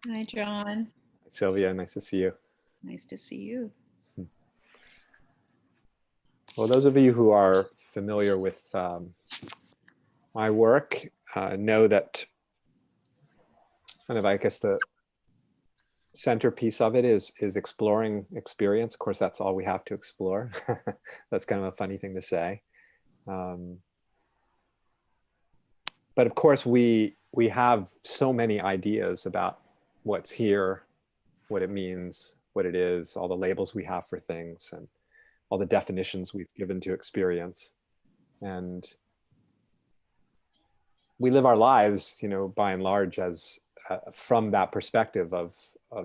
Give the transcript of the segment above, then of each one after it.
Hi, John. Sylvia, nice to see you. Nice to see you. Well, those of you who are familiar with my work know that kind of, I guess, the centerpiece of it is exploring experience. Of course, that's all we have to explore. That's kind of a funny thing to say. Um, but of course, we have so many ideas about what's here, what it means, what it is, all the labels we have for things, and all the definitions we've given to experience. And we live our lives, by and large, as from that perspective of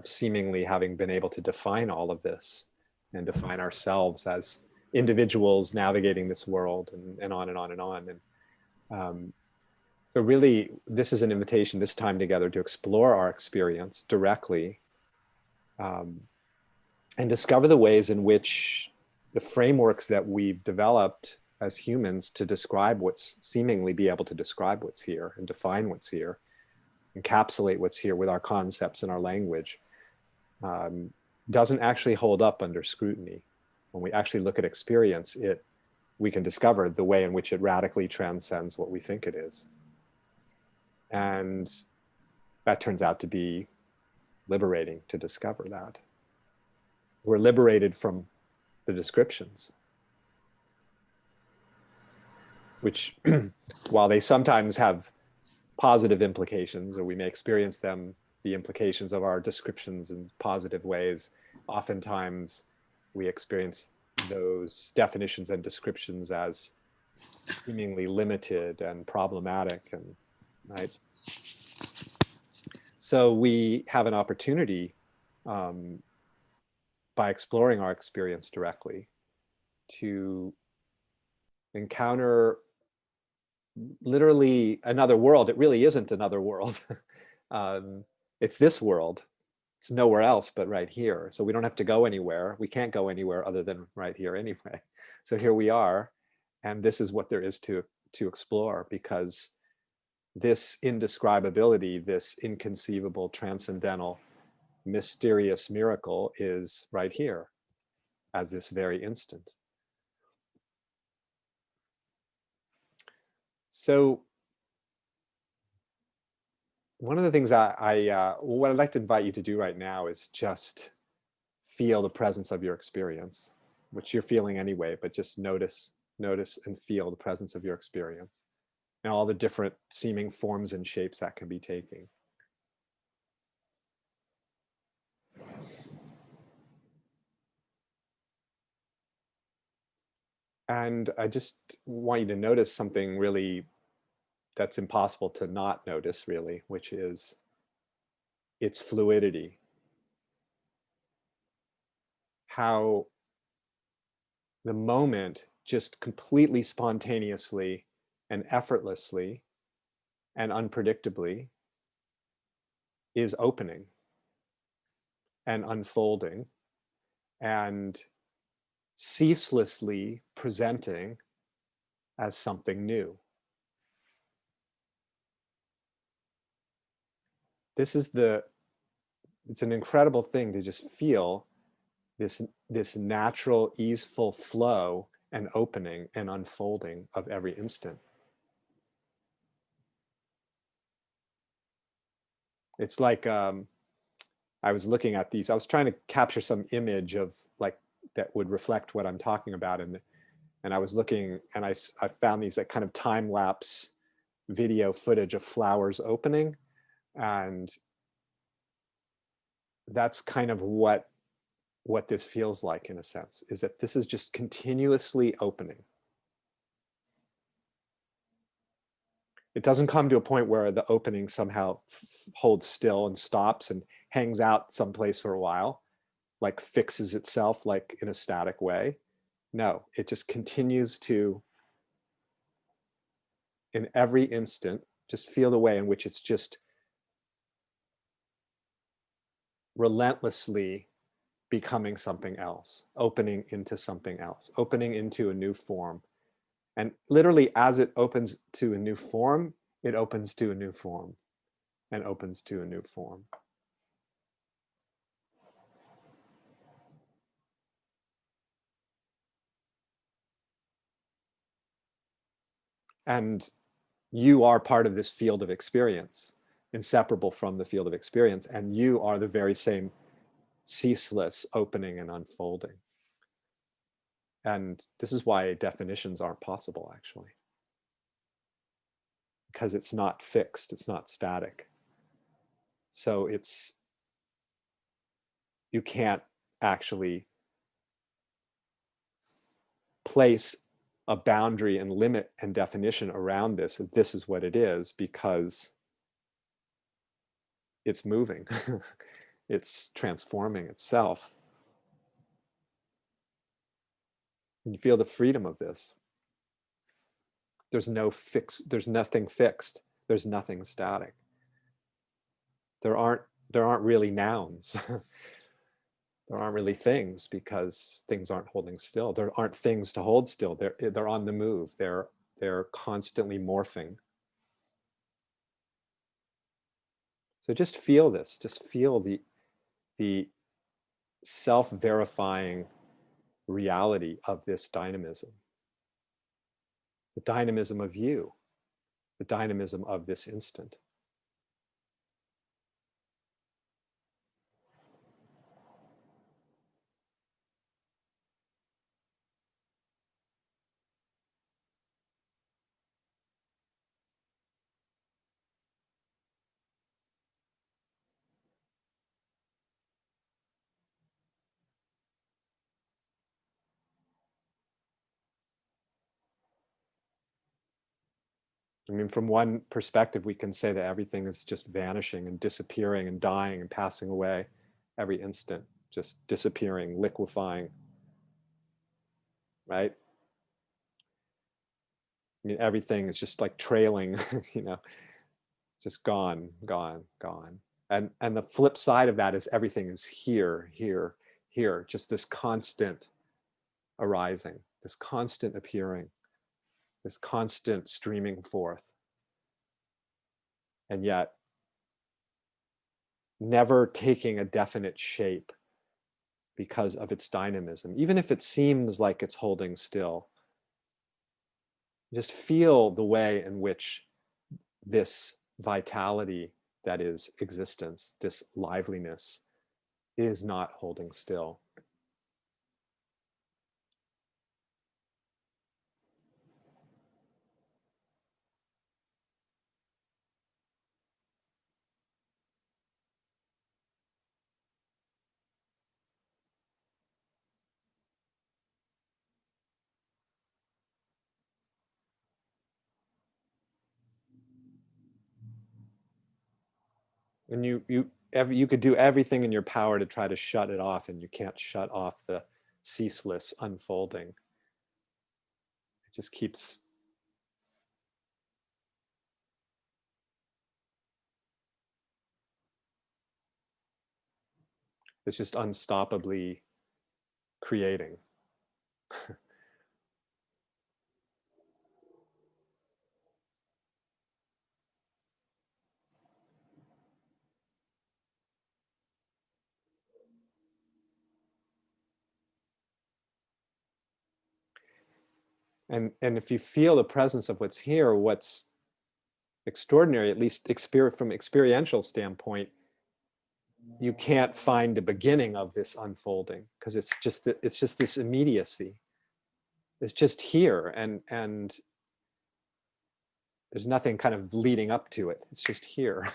seemingly having been able to define all of this and define ourselves as individuals navigating this world, and on and on and on. And so really, this is an invitation, this time together, to explore our experience directly, um, and discover the ways in which the frameworks that we've developed as humans to describe what's seemingly be able to describe what's here and define what's here, encapsulate what's here with our concepts and our language, um, doesn't actually hold up under scrutiny. When we actually look at experience, we can discover the way in which it radically transcends what we think it is. And that turns out to be liberating to discover that. We're liberated from the descriptions, which, while they sometimes have positive implications, or we may experience them, the implications of our descriptions in positive ways, oftentimes we experience those definitions and descriptions as seemingly limited and problematic, and right. So we have an opportunity, um, by exploring our experience directly, to encounter literally another world. It really isn't another world. um, it's this world. It's nowhere else but right here. So we don't have to go anywhere. We can't go anywhere other than right here anyway. So here we are, and this is what there is to explore, because this indescribability, this inconceivable, transcendental, mysterious miracle is right here as this very instant. So one of the things what I'd like to invite you to do right now is just feel the presence of your experience, which you're feeling anyway, but just notice and feel the presence of your experience and all the different seeming forms and shapes that can be taking. And I just want you to notice something really that's impossible to not notice, really, which is its fluidity. How the moment just completely spontaneously and effortlessly and unpredictably is opening and unfolding and ceaselessly presenting as something new. This is it's an incredible thing to just feel this natural, easeful flow and opening and unfolding of every instant. It's like, I was looking at these, I was trying to capture some image of like that would reflect what I'm talking about, and I was looking, and I found these like kind of time lapse video footage of flowers opening, and that's kind of what this feels like, in a sense, is that this is just continuously opening. It doesn't come to a point where the opening somehow holds still and stops and hangs out someplace for a while, like fixes itself like in a static way. No, it just continues to, in every instant, just feel the way in which it's just relentlessly becoming something else, opening into something else, opening into a new form. And literally, as it opens to a new form, it opens to a new form and opens to a new form. and you are part of this field of experience, inseparable from the field of experience, and you are the very same ceaseless opening and unfolding. And this is why definitions aren't possible, actually, because it's not fixed, it's not static. So you can't actually place a boundary and limit and definition around this. This is what it is, because it's moving. It's transforming itself. And you feel the freedom of this. There's nothing fixed. There's nothing static. There aren't really nouns. There aren't really things, because things aren't holding still. There aren't things to hold still. They're on the move. They're constantly morphing. So just feel this. Just feel the self-verifying reality of this dynamism. The dynamism of you, the dynamism of this instant. I mean, from one perspective, we can say that everything is just vanishing and disappearing and dying and passing away every instant, just disappearing, liquefying, right? I mean, everything is just like trailing, you know, just gone, gone, gone. And the flip side of that is everything is here, here, here, just this constant arising, this constant appearing, this constant streaming forth. And yet, never taking a definite shape because of its dynamism, even if it seems like it's holding still. Just feel the way in which this vitality that is existence, this liveliness, is not holding still. And you could do everything in your power to try to shut it off, and you can't shut off the ceaseless unfolding. It just keeps. It's just unstoppably creating. And if you feel the presence of what's here, what's extraordinary, at least from experiential standpoint, you can't find the beginning of this unfolding, because it's just this immediacy. It's just here, and there's nothing kind of leading up to it. It's just here.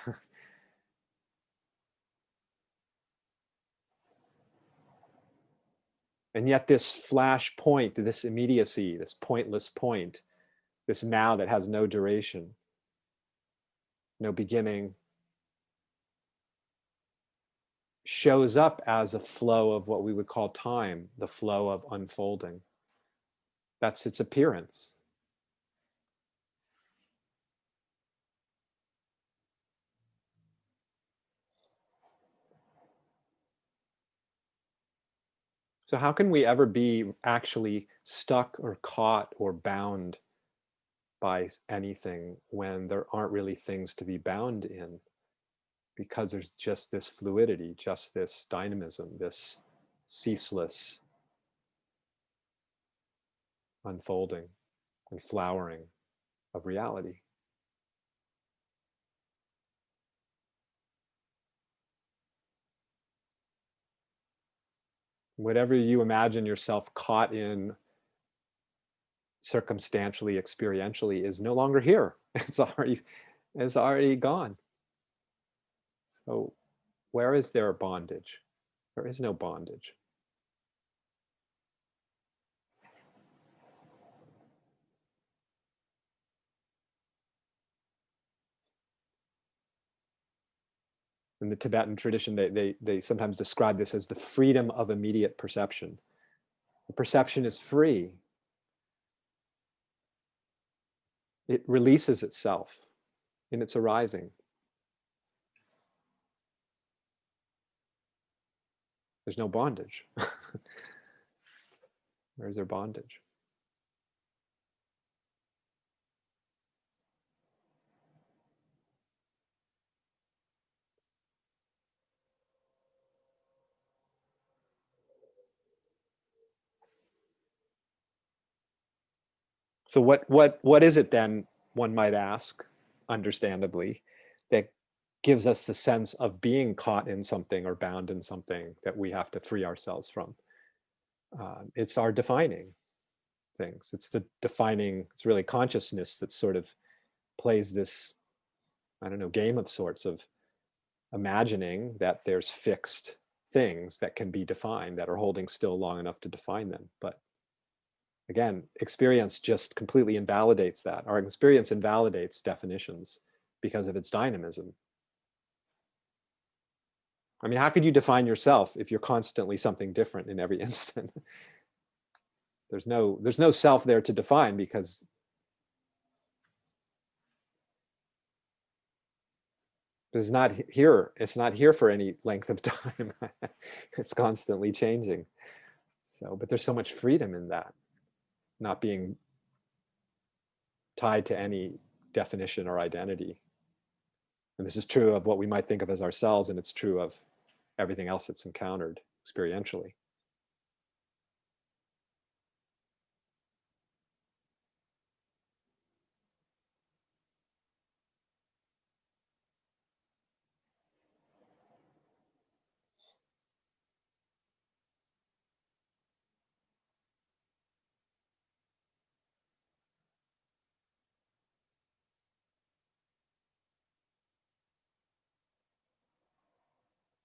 And yet this flash point, this immediacy, this pointless point, this now that has no duration, no beginning, shows up as a flow of what we would call time, the flow of unfolding. That's its appearance. So how can we ever be actually stuck or caught or bound by anything when there aren't really things to be bound in? Because there's just this fluidity, just this dynamism, this ceaseless unfolding and flowering. of reality. Whatever you imagine yourself caught in circumstantially, experientially, is no longer here. It's already gone. So where is there bondage? There is no bondage. In the Tibetan tradition, they sometimes describe this as the freedom of immediate perception. The perception is free. It releases itself in its arising. There's no bondage. Where is there bondage? So what is it then, one might ask, understandably, that gives us the sense of being caught in something or bound in something that we have to free ourselves from? It's our defining things. It's the defining, it's really consciousness that sort of plays this, I don't know, game of sorts of imagining that there's fixed things that can be defined, that are holding still long enough to define them. But again, experience just completely invalidates that. Our experience invalidates definitions because of its dynamism. I mean, how could you define yourself if you're constantly something different in every instant? There's no self there to define, because it's not here for any length of time. It's constantly changing. So, but there's so much freedom in that, not being tied to any definition or identity. And this is true of what we might think of as ourselves, and it's true of everything else that's encountered experientially.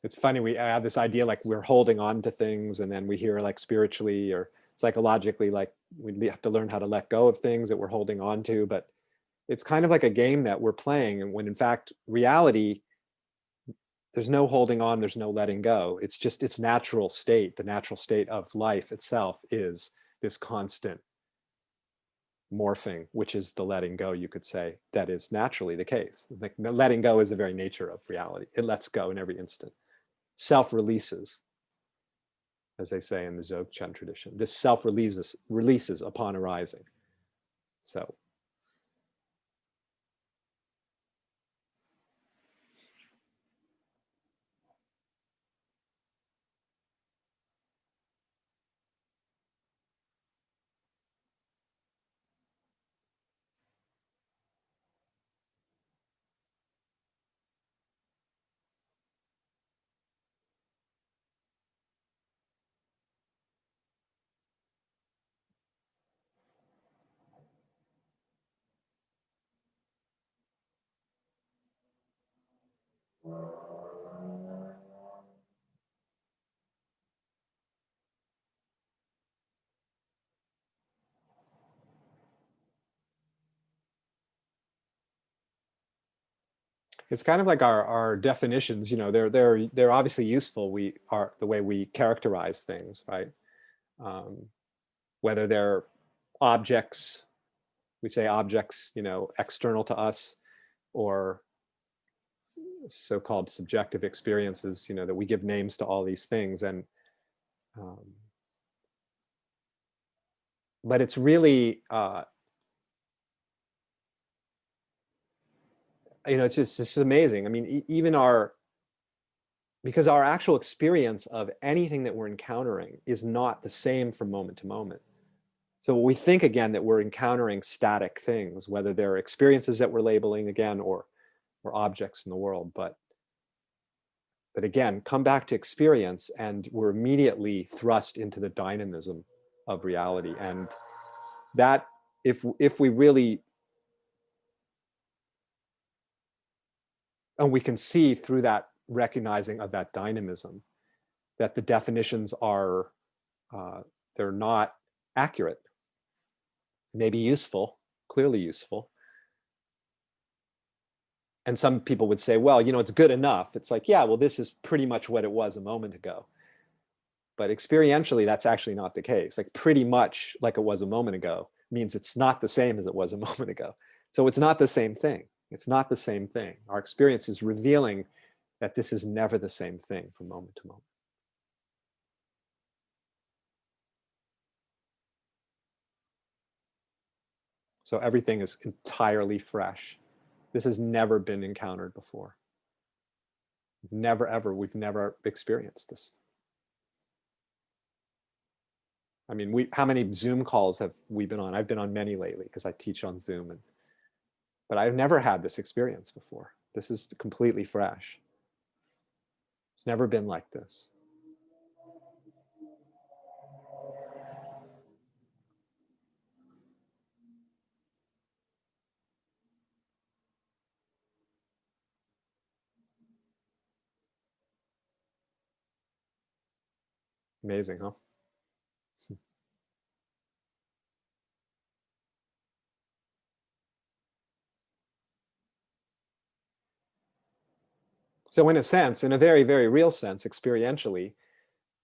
It's funny, we have this idea like we're holding on to things, and then we hear like spiritually or psychologically like we have to learn how to let go of things that we're holding on to. But it's kind of like a game that we're playing, and when in fact reality, there's no holding on, there's no letting go. It's just its natural state. The natural state of life itself is this constant morphing, which is the letting go, you could say. That is naturally the case. Like, the letting go is the very nature of reality. It lets go in every instant. Self releases, as they say in the Dzogchen tradition. This self releases upon arising. So it's kind of like our definitions, they're obviously useful. We are the way we characterize things, right? Um, Whether they're objects, we say objects, external to us, or so-called subjective experiences, that we give names to all these things. And um, but it's really it's just amazing. I mean, even because our actual experience of anything that we're encountering is not the same from moment to moment. So we think again that we're encountering static things, whether they're experiences that we're labeling again or objects in the world. But again, come back to experience and we're immediately thrust into the dynamism of reality. And that, if we really, and we can see through that recognizing of that dynamism, that the definitions are, they're not accurate, maybe useful, clearly useful. And some people would say, well, it's good enough. It's like, yeah, well, this is pretty much what it was a moment ago. But experientially, that's actually not the case. Like pretty much like it was a moment ago means it's not the same as it was a moment ago. So it's not the same thing. It's not the same thing. Our experience is revealing that this is never the same thing from moment to moment. So everything is entirely fresh. This has never been encountered before. We've never experienced this. I mean, how many Zoom calls have we been on? I've been on many lately because I teach on Zoom, but I've never had this experience before. This is completely fresh. It's never been like this. Amazing, huh? So in a sense, in a very, very real sense, experientially,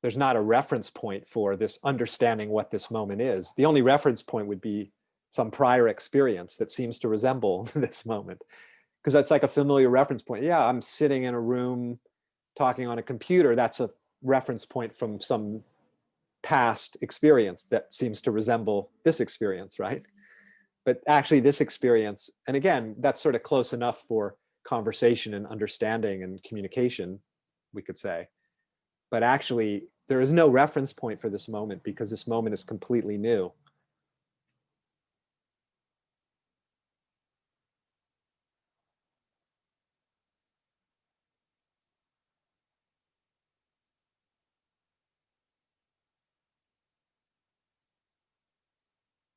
there's not a reference point for this understanding what this moment is. The only reference point would be some prior experience that seems to resemble this moment. Because that's like a familiar reference point. Yeah, I'm sitting in a room talking on a computer. That's a reference point from some past experience that seems to resemble this experience, right? But actually this experience, and again, that's sort of close enough for conversation and understanding and communication, we could say. But actually, there is no reference point for this moment because this moment is completely new.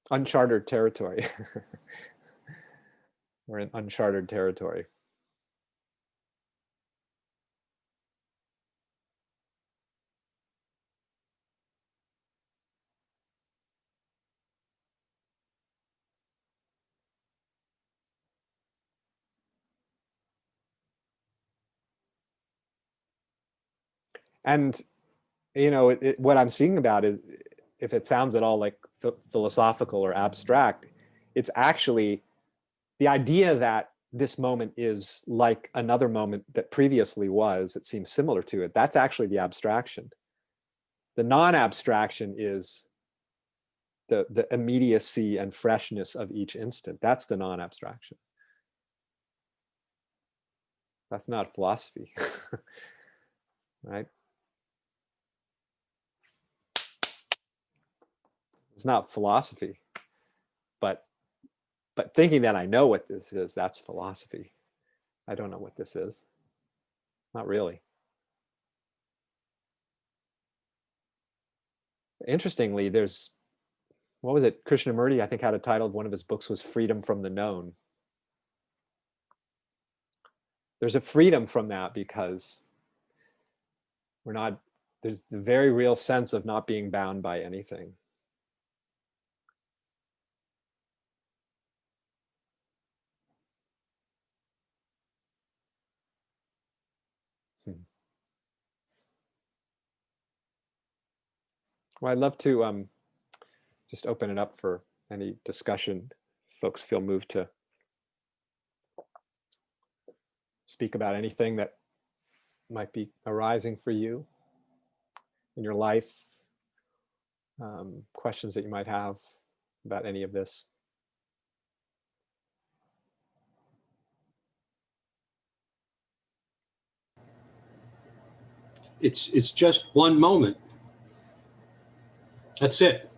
Uncharted territory. We're in uncharted territory. And what I'm speaking about is, if it sounds at all like philosophical or abstract, it's actually the idea that this moment is like another moment that previously was, it seems similar to it. That's actually the abstraction. The non-abstraction is the immediacy and freshness of each instant. That's the non-abstraction. That's not philosophy, right? It's not philosophy, but thinking that I know what this is, that's philosophy. I don't know what this is. Not really. Interestingly, there's, what was it? Krishnamurti, I think, had a title of one of his books was Freedom from the Known. There's a freedom from that because we're not, there's the very real sense of not being bound by anything. Well, I'd love to just open it up for any discussion. Folks feel moved to speak about anything that might be arising for you in your life, questions that you might have about any of this. It's just one moment. That's it.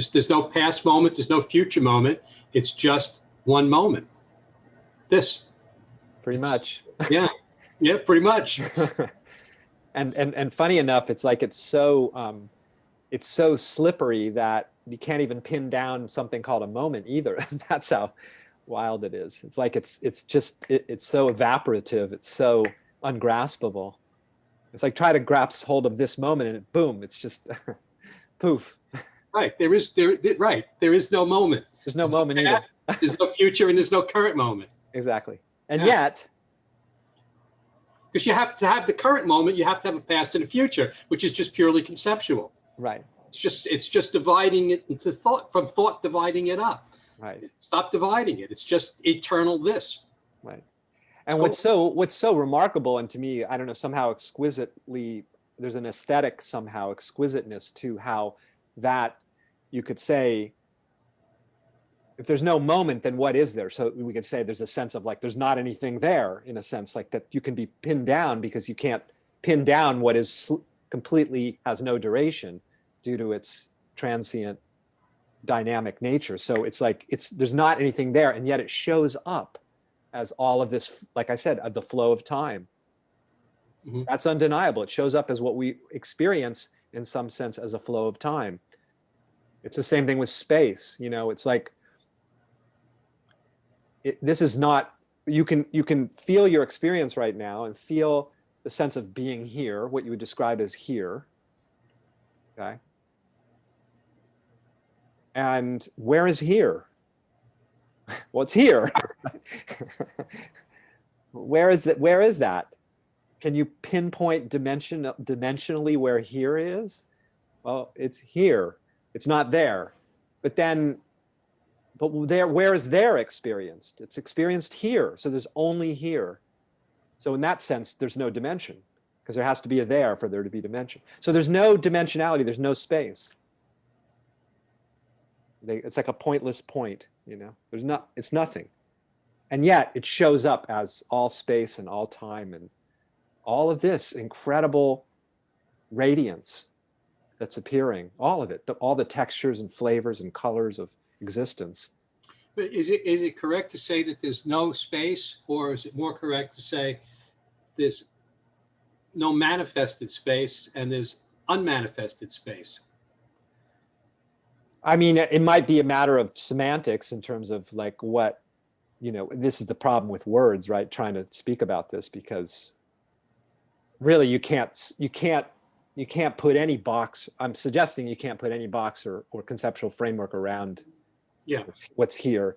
There's no past moment. There's no future moment. It's just one moment. This. Pretty much. Yeah. Yeah, pretty much. And funny enough, it's like it's so slippery that you can't even pin down something called a moment either. That's how wild it is. It's like it's so evaporative. It's so ungraspable. It's like try to grasp hold of this moment and boom, it's just poof. Right. There is no moment. There's no moment either. There's no future, and there's no current moment. Exactly. And yet, because you have to have the current moment, you have to have a past and a future, which is just purely conceptual. right. It's just dividing it into thought, from thought dividing it up. Right. Stop dividing it. It's just eternal this. Right. And what's so remarkable, and to me, I don't know, somehow exquisitely, there's an aesthetic somehow exquisiteness to how that you could say, if there's no moment, then what is there? So we could say there's a sense of like, there's not anything there, in a sense, like that you can be pinned down because you can't pin down what is completely has no duration due to its transient dynamic nature. So it's like, there's not anything there, and yet it shows up as all of this, like I said, the flow of time. Mm-hmm. That's undeniable. It shows up as what we experience in some sense as a flow of time. It's the same thing with space. It's like, this is not, you can feel your experience right now and feel the sense of being here, what you would describe as here. Okay. And where is here? Well, it's here. Where is that? Where is that? Can you pinpoint dimensionally where here is? Well, it's here. It's not there. But where is there experienced? It's experienced here. So there's only here. So in that sense, there's no dimension, because there has to be a there for there to be dimension. So there's no dimensionality. There's no space. It's like a pointless point, it's nothing. And yet it shows up as all space and all time and all of this incredible radiance that's appearing, all of it, all the textures and flavors and colors of existence. But is it correct to say that there's no space, or is it more correct to say there's no manifested space and there's unmanifested space? I mean, it might be a matter of semantics in terms of like what, this is the problem with words, right? Trying to speak about this, because really you can't put any box. I'm suggesting you can't put any box or conceptual framework around what's here.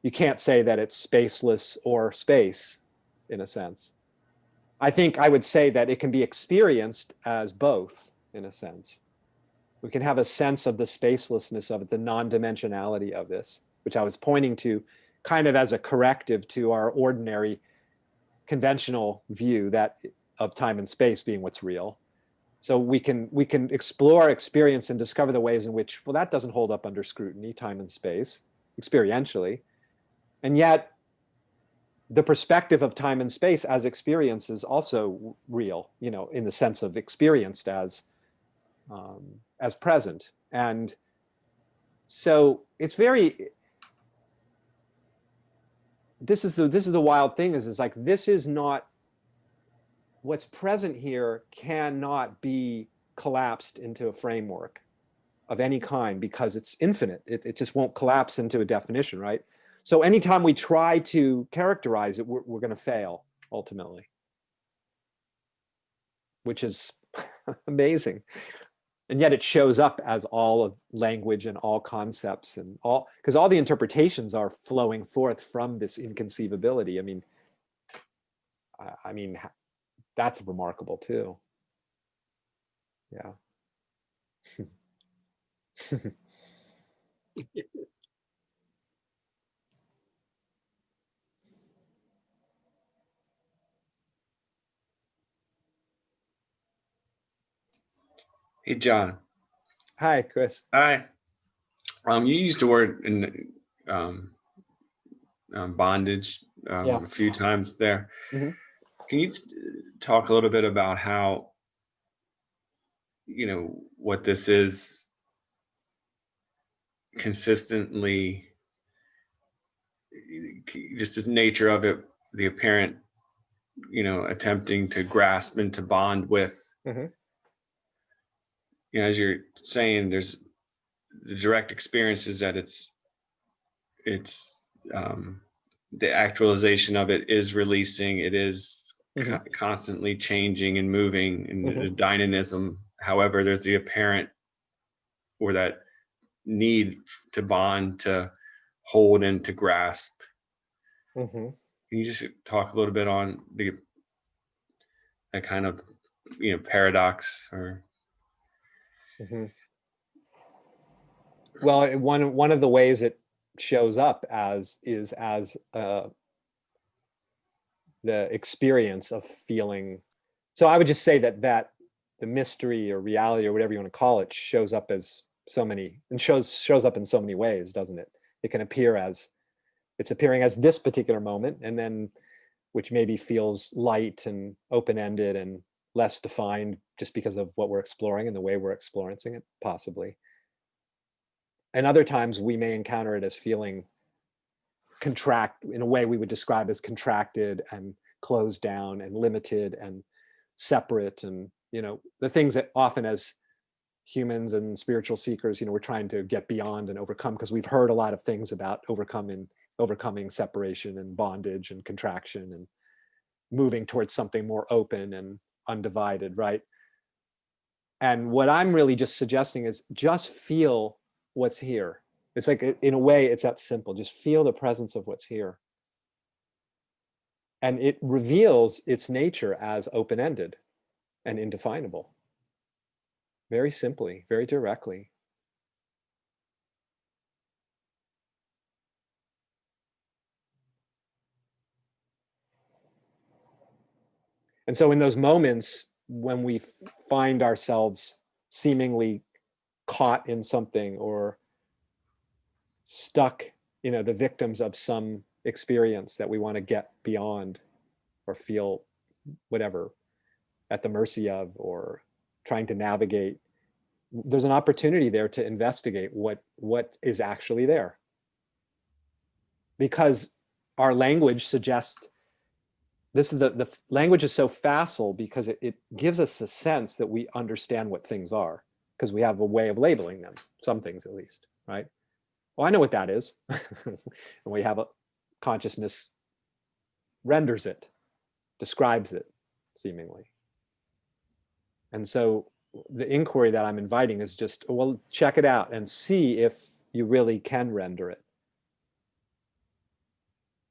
You can't say that it's spaceless or space, in a sense. I think I would say that it can be experienced as both, in a sense. We can have a sense of the spacelessness of it, the non-dimensionality of this, which I was pointing to kind of as a corrective to our ordinary conventional view of time and space being what's real. So we can explore, experience, and discover the ways in which, well, that doesn't hold up under scrutiny, time and space, experientially. And yet the perspective of time and space as experience is also real, in the sense of experienced as present. And so it's this is the wild thing is like, this is not, what's present here cannot be collapsed into a framework of any kind, because it's infinite. It just won't collapse into a definition, right? So anytime we try to characterize it, we're going to fail ultimately, which is amazing. And yet it shows up as all of language and all concepts and because all the interpretations are flowing forth from this inconceivability. I mean, that's remarkable too. Yeah. Hey, John. Hi, Chris. Hi. You used the word in bondage a few times there. Mm-hmm. Can you talk a little bit about how, what this is consistently, just the nature of it, the apparent, attempting to grasp and to bond with, Mm-hmm. as you're saying, there's the direct experience is that it's the actualization of it is releasing, it is constantly changing and moving, and the dynamism. However, there's the apparent, or that need to bond, to hold, and to grasp. Mm-hmm. Can you just talk a little bit on that kind of paradox? Or Mm-hmm. Well, one of the ways it shows up is as the experience of feeling. So I would just say that the mystery or reality or whatever you want to call it shows up as so many, and shows up in so many ways, doesn't it? It can appear as it's appearing as this particular moment, and then which maybe feels light and open-ended and less defined just because of what we're exploring and the way we're experiencing it, possibly. And other times we may encounter it as feeling contract in a way we would describe as contracted and closed down and limited and separate, and the things that often as humans and spiritual seekers we're trying to get beyond and overcome, because we've heard a lot of things about overcoming separation and bondage and contraction and moving towards something more open and undivided, right? And what I'm really just suggesting is just feel what's here. It's like, in a way, it's that simple. Just feel the presence of what's here. And it reveals its nature as open-ended and indefinable. Very simply, very directly. And so in those moments when we find ourselves seemingly caught in something or stuck, the victims of some experience that we want to get beyond or feel whatever at the mercy of, or trying to navigate, there's an opportunity there to investigate what is actually there. Because our language suggests, this is the language is so facile because it gives us the sense that we understand what things are, because we have a way of labeling them, some things at least, right? Well, I know what that is. And we have a consciousness renders it, describes it, seemingly. And so the inquiry that I'm inviting is just, well, check it out and see if you really can render it.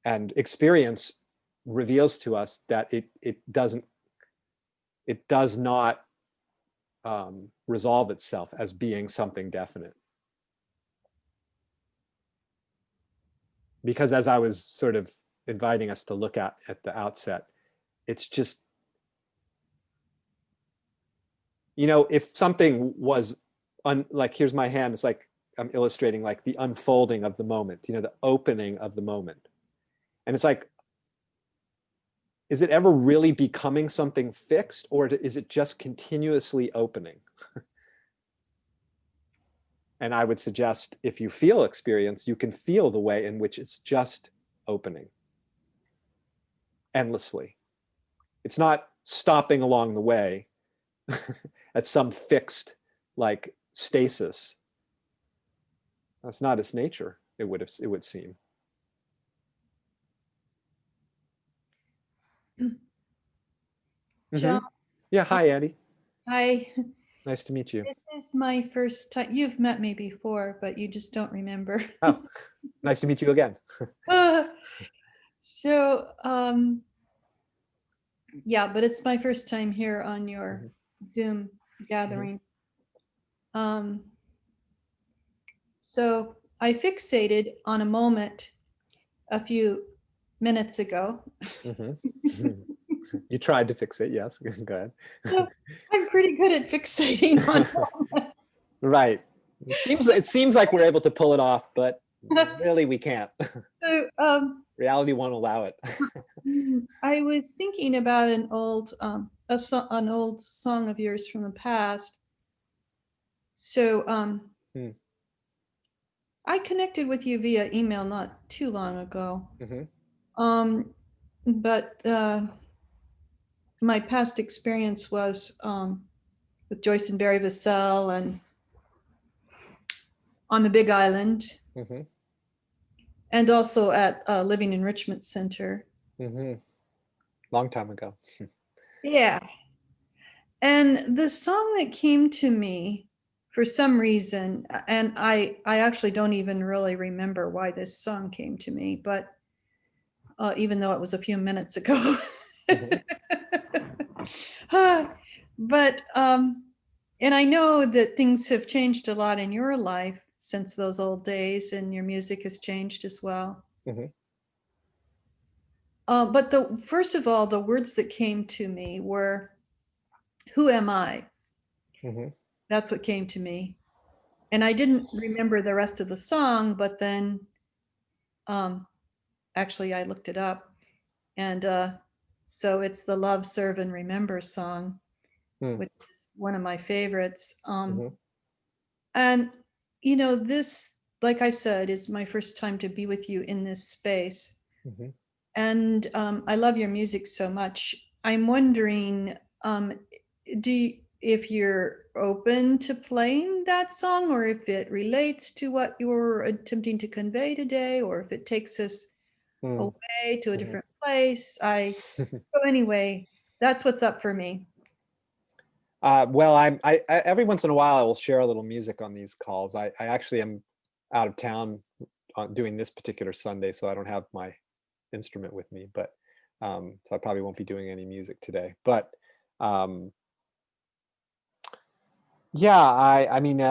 And experience reveals to us that it does not resolve itself as being something definite. Because as I was sort of inviting us to look at the outset, it's just, if something was like, here's my hand, it's like I'm illustrating like the unfolding of the moment, the opening of the moment. And it's like, is it ever really becoming something fixed, or is it just continuously opening? And I would suggest, if you feel experience, you can feel the way in which it's just opening endlessly. It's not stopping along the way at some fixed like stasis. That's not its nature, it would seem. John, Yeah, hi, Andy. hi. Nice to meet you. This is my first time. You've met me before, but you just don't remember. Oh, nice to meet you again. So, yeah, but it's my first time here on your Zoom gathering. So I fixated on a moment a few minutes ago. You tried to fix it, yes. Go ahead. I'm pretty good at fixating on moments. Right. It seems like we're able to pull it off, but really we can't. So, reality won't allow it. I was thinking about an old song of yours from the past. So I connected with you via email not too long ago. Hmm. But my past experience was with Joyce and Barry Vassell and on the Big Island, Hmm. and also at Living Enrichment Center. Hmm. Long time ago. Yeah. And the song that came to me for some reason, and I actually don't even really remember why this song came to me, but even though it was a few minutes ago. Hmm. But and I know that things have changed a lot in your life since those old days, and your music has changed as well. Hmm. But the first of all, the words that came to me were, "Who am I?" Hmm. That's what came to me, and I didn't remember the rest of the song. But then, um, actually, I looked it up, and so it's the "Love, Serve, and Remember" song, Hmm. which is one of my favorites. Hmm. And, you know, this, like I said, is my first time to be with you in this space. Hmm. And I love your music so much. I'm wondering, if you're open to playing that song, or if it relates to what you're attempting to convey today, or if it takes us Hmm. away to a Hmm. different place. So anyway, that's what's up for me. Well, I every once in a while I will share a little music on these calls. I actually am out of town on doing this particular Sunday, so I don't have my instrument with me, but so I probably won't be doing any music today. But um, yeah, I mean,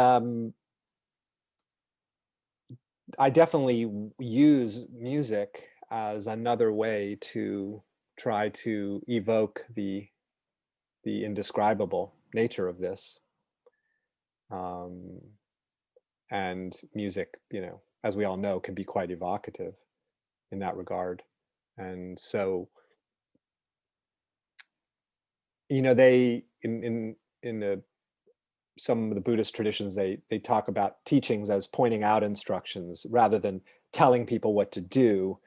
I definitely use music as another way to try to evoke the indescribable nature of this. Um, and music, as we all know, can be quite evocative in that regard. And so, they in some of the Buddhist traditions, they talk about teachings as pointing out instructions rather than telling people what to do.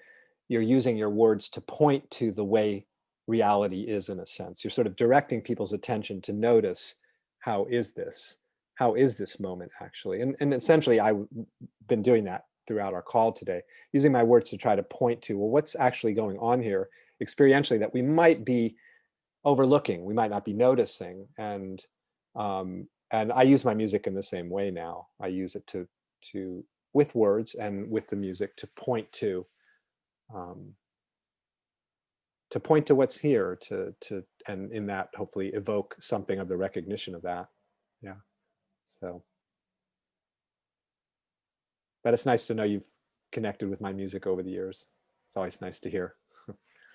You're using your words to point to the way reality is, in a sense. You're sort of directing people's attention to notice, how is this? How is this moment actually? And essentially, I've been doing that throughout our call today, using my words to try to point to, well, what's actually going on here experientially that we might be overlooking, we might not be noticing. And I use my music in the same way now. I use it to with words and with the music um, to point to what's here, and in that hopefully evoke something of the recognition of that. Yeah. So, but it's nice to know you've connected with my music over the years. It's always nice to hear.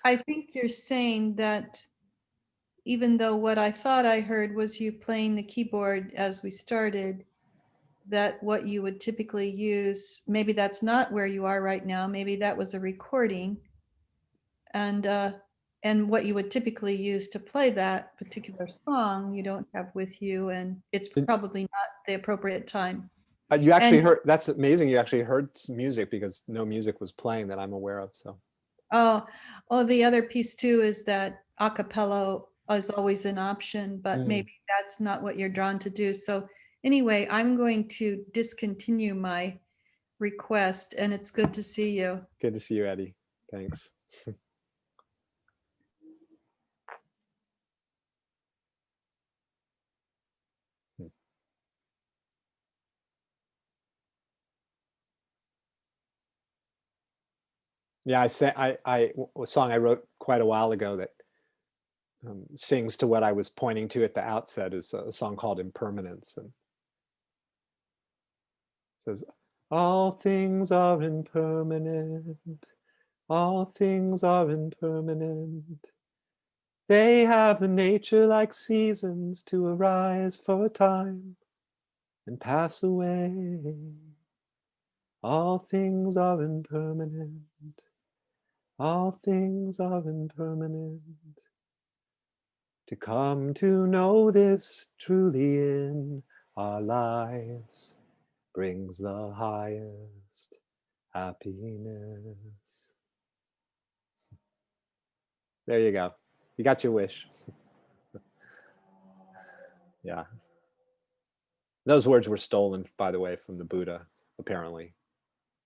I think you're saying that even though what I thought I heard was you playing the keyboard as we started, that what you would typically use, maybe that's not where you are right now, maybe that was a recording, and what you would typically use to play that particular song you don't have with you, and it's probably not the appropriate time. You actually And heard, that's amazing. You actually heard some music because no music was playing that I'm aware of. So, the other piece too is that a cappella is always an option, but maybe that's not what you're drawn to do. So anyway, I'm going to discontinue my request, and it's good to see you. good to see you, Eddie. Thanks. Yeah, a song I wrote quite a while ago that sings to what I was pointing to at the outset is a song called Impermanence, and says, all things are impermanent, all things are impermanent. They have the nature like seasons to arise for a time and pass away. All things are impermanent, all things are impermanent. To come to know this truly in our lives, brings the highest happiness. There you go. You got your wish. Yeah. Those words were stolen, by the way, from the Buddha, apparently.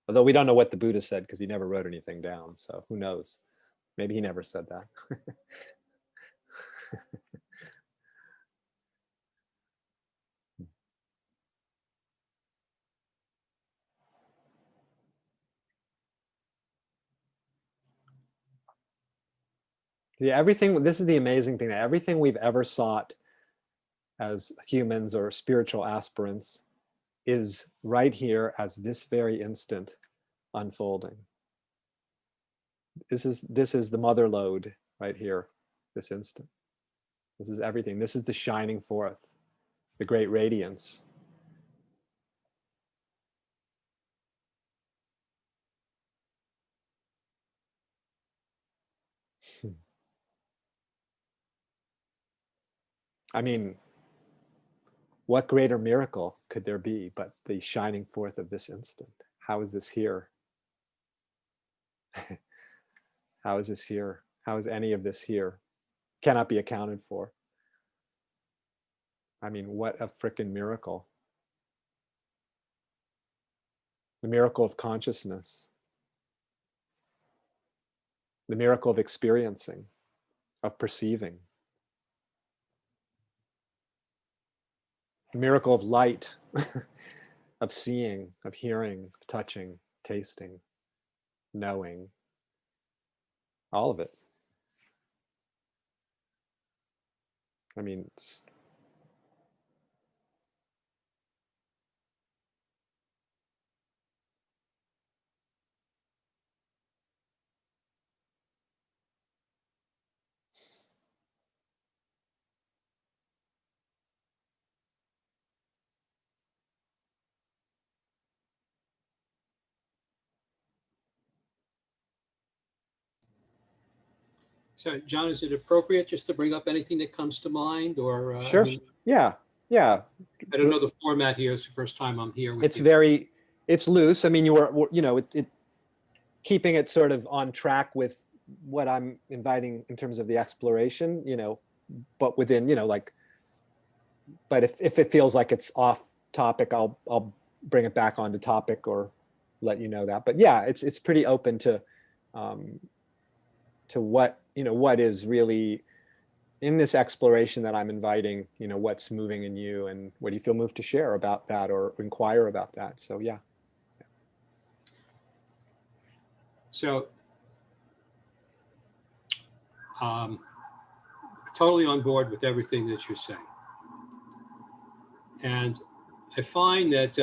Although we don't know what the Buddha said because he never wrote anything down. So who knows? Maybe he never said that. Yeah, everything, this is the amazing thing, that everything we've ever sought as humans or spiritual aspirants is right here as this very instant unfolding. This is the mother lode right here, this instant. This is everything. This is the shining forth, the great radiance. I mean, what greater miracle could there be but the shining forth of this instant? How is this here? How is this here? How is any of this here? Cannot be accounted for. I mean, what a frickin' miracle. The miracle of consciousness, the miracle of experiencing, of perceiving, the miracle of light, of seeing, of hearing, of touching, tasting, knowing, all of it. I mean, So, John, is it appropriate just to bring up anything that comes to mind, or I sure. mean, Yeah, yeah. I don't know the format here. It's the first time I'm here with It's you. very, it's loose. I mean, you were, you know, keeping it sort of on track with what I'm inviting in terms of the exploration, you know, but within, you know, like, but if it feels like it's off topic, I'll bring it back onto topic or let you know that. But yeah, it's pretty open to what, you know, what is really in this exploration that I'm inviting, you know, what's moving in you and what do you feel moved to share about that or inquire about that. So yeah. So, totally on board with everything that you're saying. And I find that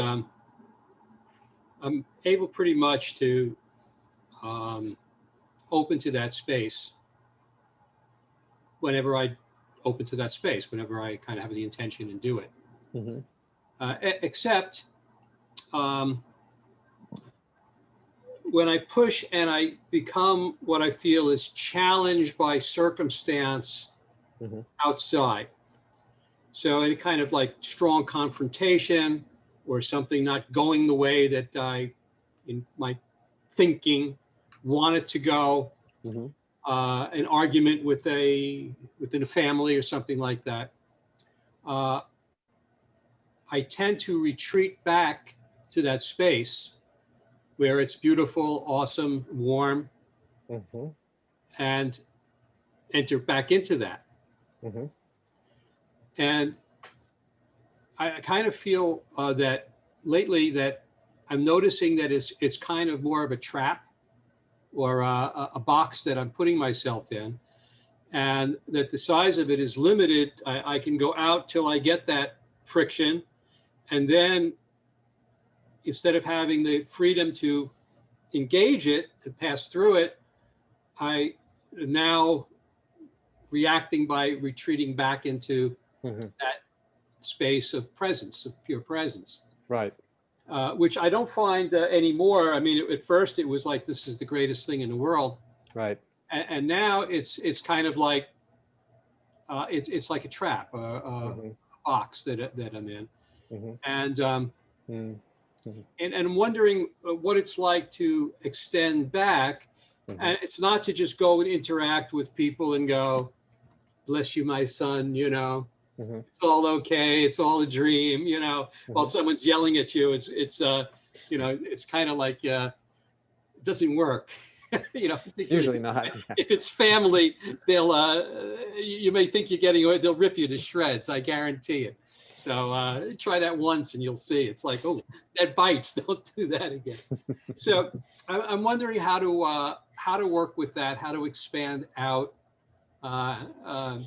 I'm able pretty much to open to that space whenever I open to that space, whenever I kind of have the intention and do it. Mm-hmm. Except when I push and I become what I feel is challenged by circumstance Mm-hmm. outside. So any kind of like strong confrontation or something not going the way that I, in my thinking, want it to go, Mm-hmm. an argument within a family or something like that. I tend to retreat back to that space where it's beautiful, awesome, warm, Mm-hmm. and enter back into that. Mm-hmm. And I kind of feel that lately that I'm noticing that it's kind of more of a trap or a box that I'm putting myself in, and that the size of it is limited. I can go out till I get that friction, and then instead of having the freedom to engage it and pass through it, I now reacting by retreating back into Mm-hmm. that space of presence, of pure presence. Right. Which I don't find anymore. I mean, at first it was like, this is the greatest thing in the world. Right. And now it's kind of like, it's like a trap, Mm-hmm. a box that I'm in. Mm-hmm. And Mm. Mhm. And I'm wondering what it's like to extend back. Mhm. And it's not to just go and interact with people and go, bless you, my son, you know, Mhm. it's all okay. It's all a dream, you know, while Mhm. someone's yelling at you. It's you know, it's kind of like, it doesn't work. You know, particularly Usually not. Yeah. if it's family, they'll, you may think you're getting away, they'll rip you to shreds. I guarantee it. So try that once and you'll see. It's like, oh, that bites. Don't do that again. So I'm wondering how to work with that, how to expand out, uh, um,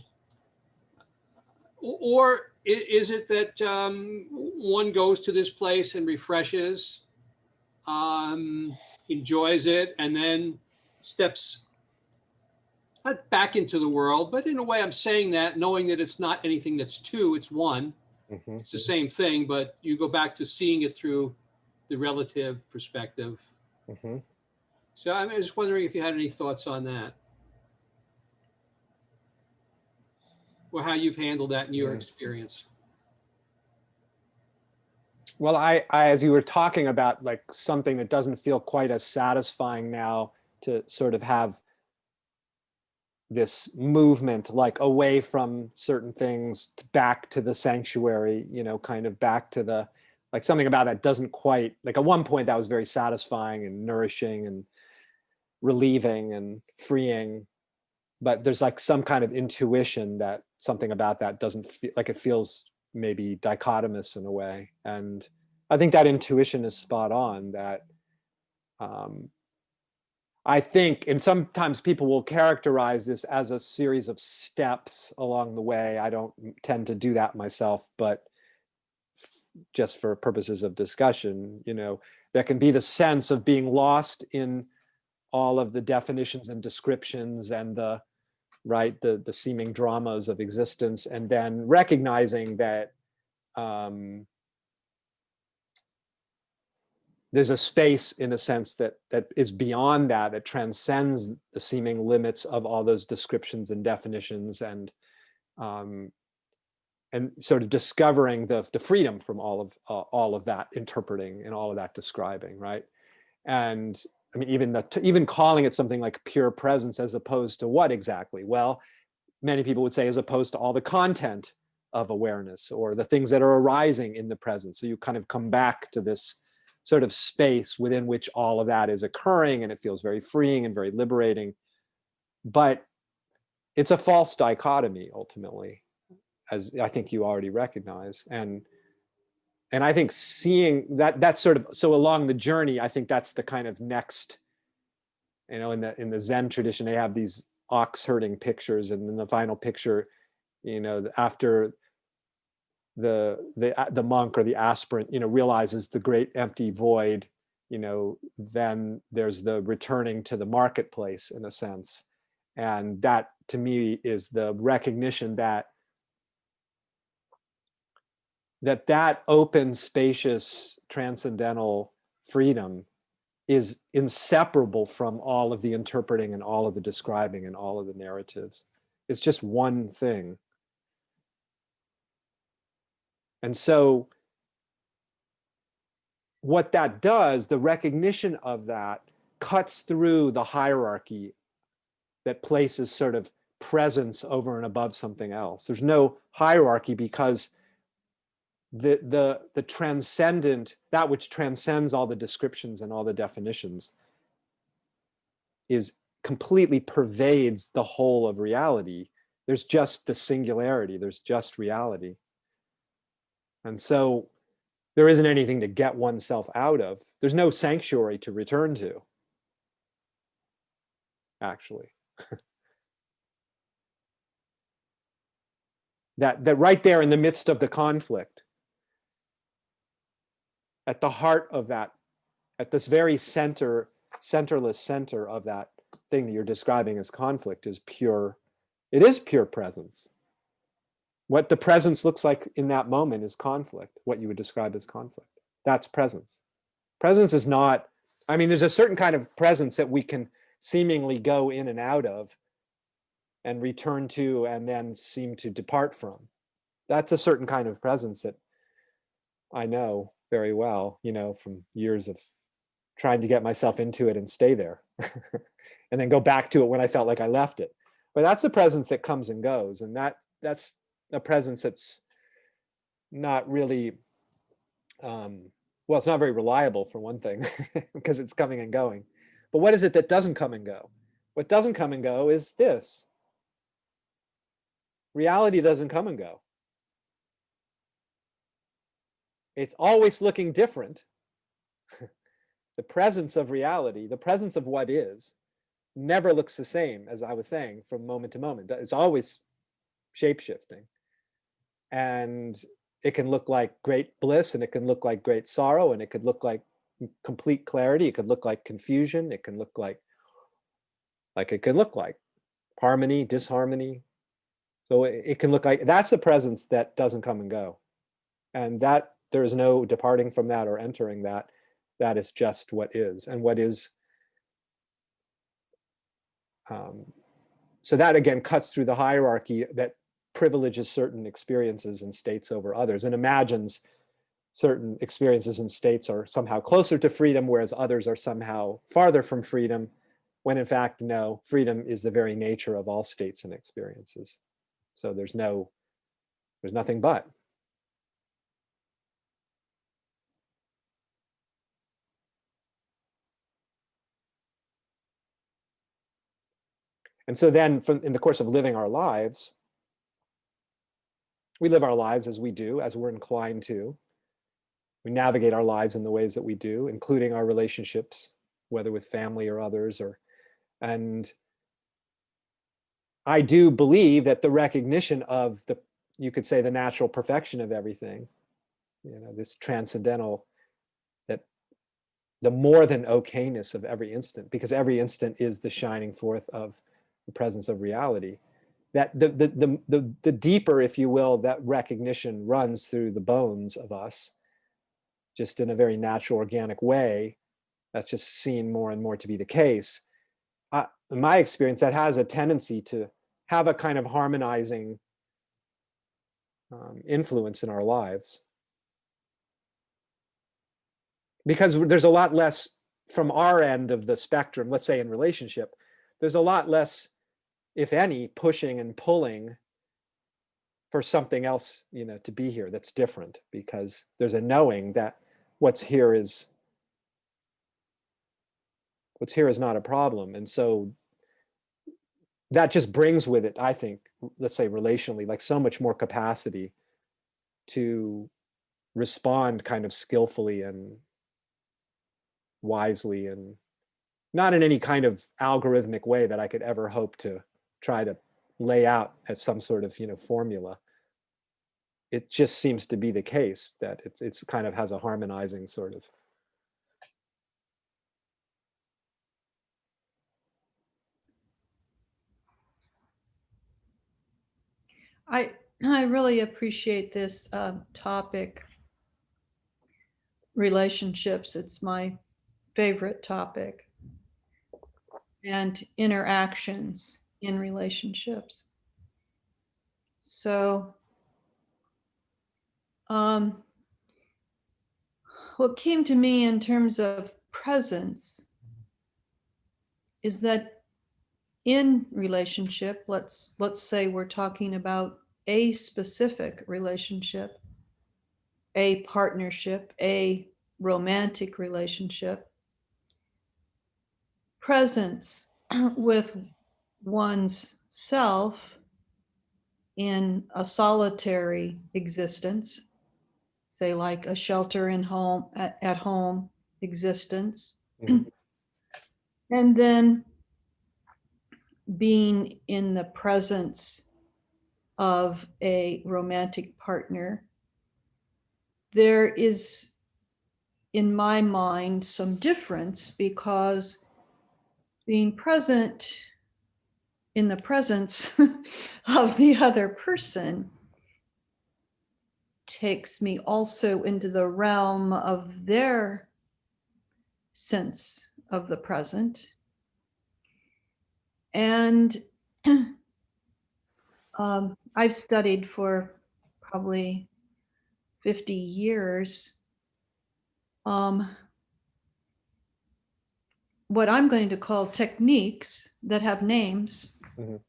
or is it that one goes to this place and refreshes, enjoys it, and then steps not back into the world, but in a way I'm saying that knowing that it's not anything that's two, it's one. Mhm. It's the same thing, but you go back to seeing it through the relative perspective. Mhm. So I'm just wondering if you had any thoughts on that, or how you've handled that in your Mm. experience. Well, as you were talking about like something that doesn't feel quite as satisfying now, to sort of have this movement like away from certain things back to the sanctuary, you know, kind of back to the, like something about that doesn't quite, like at one point that was very satisfying and nourishing and relieving and freeing, but there's like some kind of intuition that something about that doesn't feel like, it feels maybe dichotomous in a way. And I think that intuition is spot on, that um, I think, and sometimes people will characterize this as a series of steps along the way. I don't tend to do that myself, but just for purposes of discussion, you know, there can be the sense of being lost in all of the definitions and descriptions and the right, the seeming dramas of existence, and then recognizing that um, there's a space, in a sense, that is beyond that, that transcends the seeming limits of all those descriptions and definitions, um, and sort of discovering the freedom from all of that interpreting and all of that describing, right? And I mean, even calling it something like pure presence, as opposed to what exactly? Well, many people would say, as opposed to all the content of awareness or the things that are arising in the present. So you kind of come back to this sort of space within which all of that is occurring, and it feels very freeing and very liberating. But it's a false dichotomy ultimately, as I think you already recognize. And I think seeing that's sort of, so along the journey, I think that's the kind of next, you know, in the Zen tradition, they have these ox herding pictures, and then the final picture, you know, after the monk or the aspirant, you know, realizes the great empty void, you know, then there's the returning to the marketplace, in a sense. And that to me is the recognition that that open, spacious, transcendental freedom is inseparable from all of the interpreting and all of the describing and all of the narratives. It's just one thing. And so what that does, the recognition of that, cuts through the hierarchy that places sort of presence over and above something else. There's no hierarchy, because the transcendent, that which transcends all the descriptions and all the definitions, is completely pervades the whole of reality. There's just the singularity, there's just reality. And so there isn't anything to get oneself out of. There's no sanctuary to return to, actually. that right there in the midst of the conflict, at the heart of that, at this very centerless center of that thing that you're describing as conflict, is pure, it is pure presence. What the presence looks like in that moment is conflict, what you would describe as conflict. That's presence. Presence is not, I mean, there's a certain kind of presence that we can seemingly go in and out of and return to and then seem to depart from. That's a certain kind of presence that I know very well, from years of trying to get myself into it and stay there and then go back to it when I felt like I left it. But that's a presence that comes and goes. And that's a presence that's not really, well, it's not very reliable for one thing, because it's coming and going. But what is it that doesn't come and go? What doesn't come and go is this. Reality doesn't come and go. It's always looking different. The presence of reality, the presence of what is, never looks the same, as I was saying, from moment to moment. It's always shape-shifting. And it can look like great bliss, and it can look like great sorrow, and it could look like complete clarity. It could look like confusion. It can look like it can look like harmony, disharmony. So it can look like, that's the presence that doesn't come and go. And that there is no departing from that or entering that. That is just what is. And what is, so that again cuts through the hierarchy that privileges certain experiences and states over others, and imagines certain experiences and states are somehow closer to freedom, whereas others are somehow farther from freedom, when in fact, no, freedom is the very nature of all states and experiences. So there's nothing but. And so then in the course of living our lives, we live our lives as we do, as we're inclined to. We navigate our lives in the ways that we do, including our relationships, whether with family or others, and I do believe that the recognition of you could say the natural perfection of everything, this transcendental, that the more than okayness of every instant, because every instant is the shining forth of the presence of reality, that the deeper, if you will, that recognition runs through the bones of us, just in a very natural, organic way. That's just seen more and more to be the case. In my experience, that has a tendency to have a kind of harmonizing influence in our lives. Because there's a lot less from our end of the spectrum, let's say in relationship, there's a lot less, if any, pushing and pulling for something else, to be here that's different, because there's a knowing that what's here is not a problem. And so that just brings with it, I think, let's say relationally, like so much more capacity to respond kind of skillfully and wisely, and not in any kind of algorithmic way that I could ever hope to try to lay out as some sort of formula. It just seems to be the case that it's kind of has a harmonizing sort of. I really appreciate this topic, relationships. It's my favorite topic, and interactions in relationships. So what came to me in terms of presence is that in relationship, let's say we're talking about a specific relationship, a partnership, a romantic relationship, presence with one's self in a solitary existence, say like a shelter in home at home existence, Mhm. and then being in the presence of a romantic partner. There is, in my mind, some difference, because being present in the presence of the other person takes me also into the realm of their sense of the present. And I've studied for probably 50 years um, what I'm going to call techniques that have names Mhm.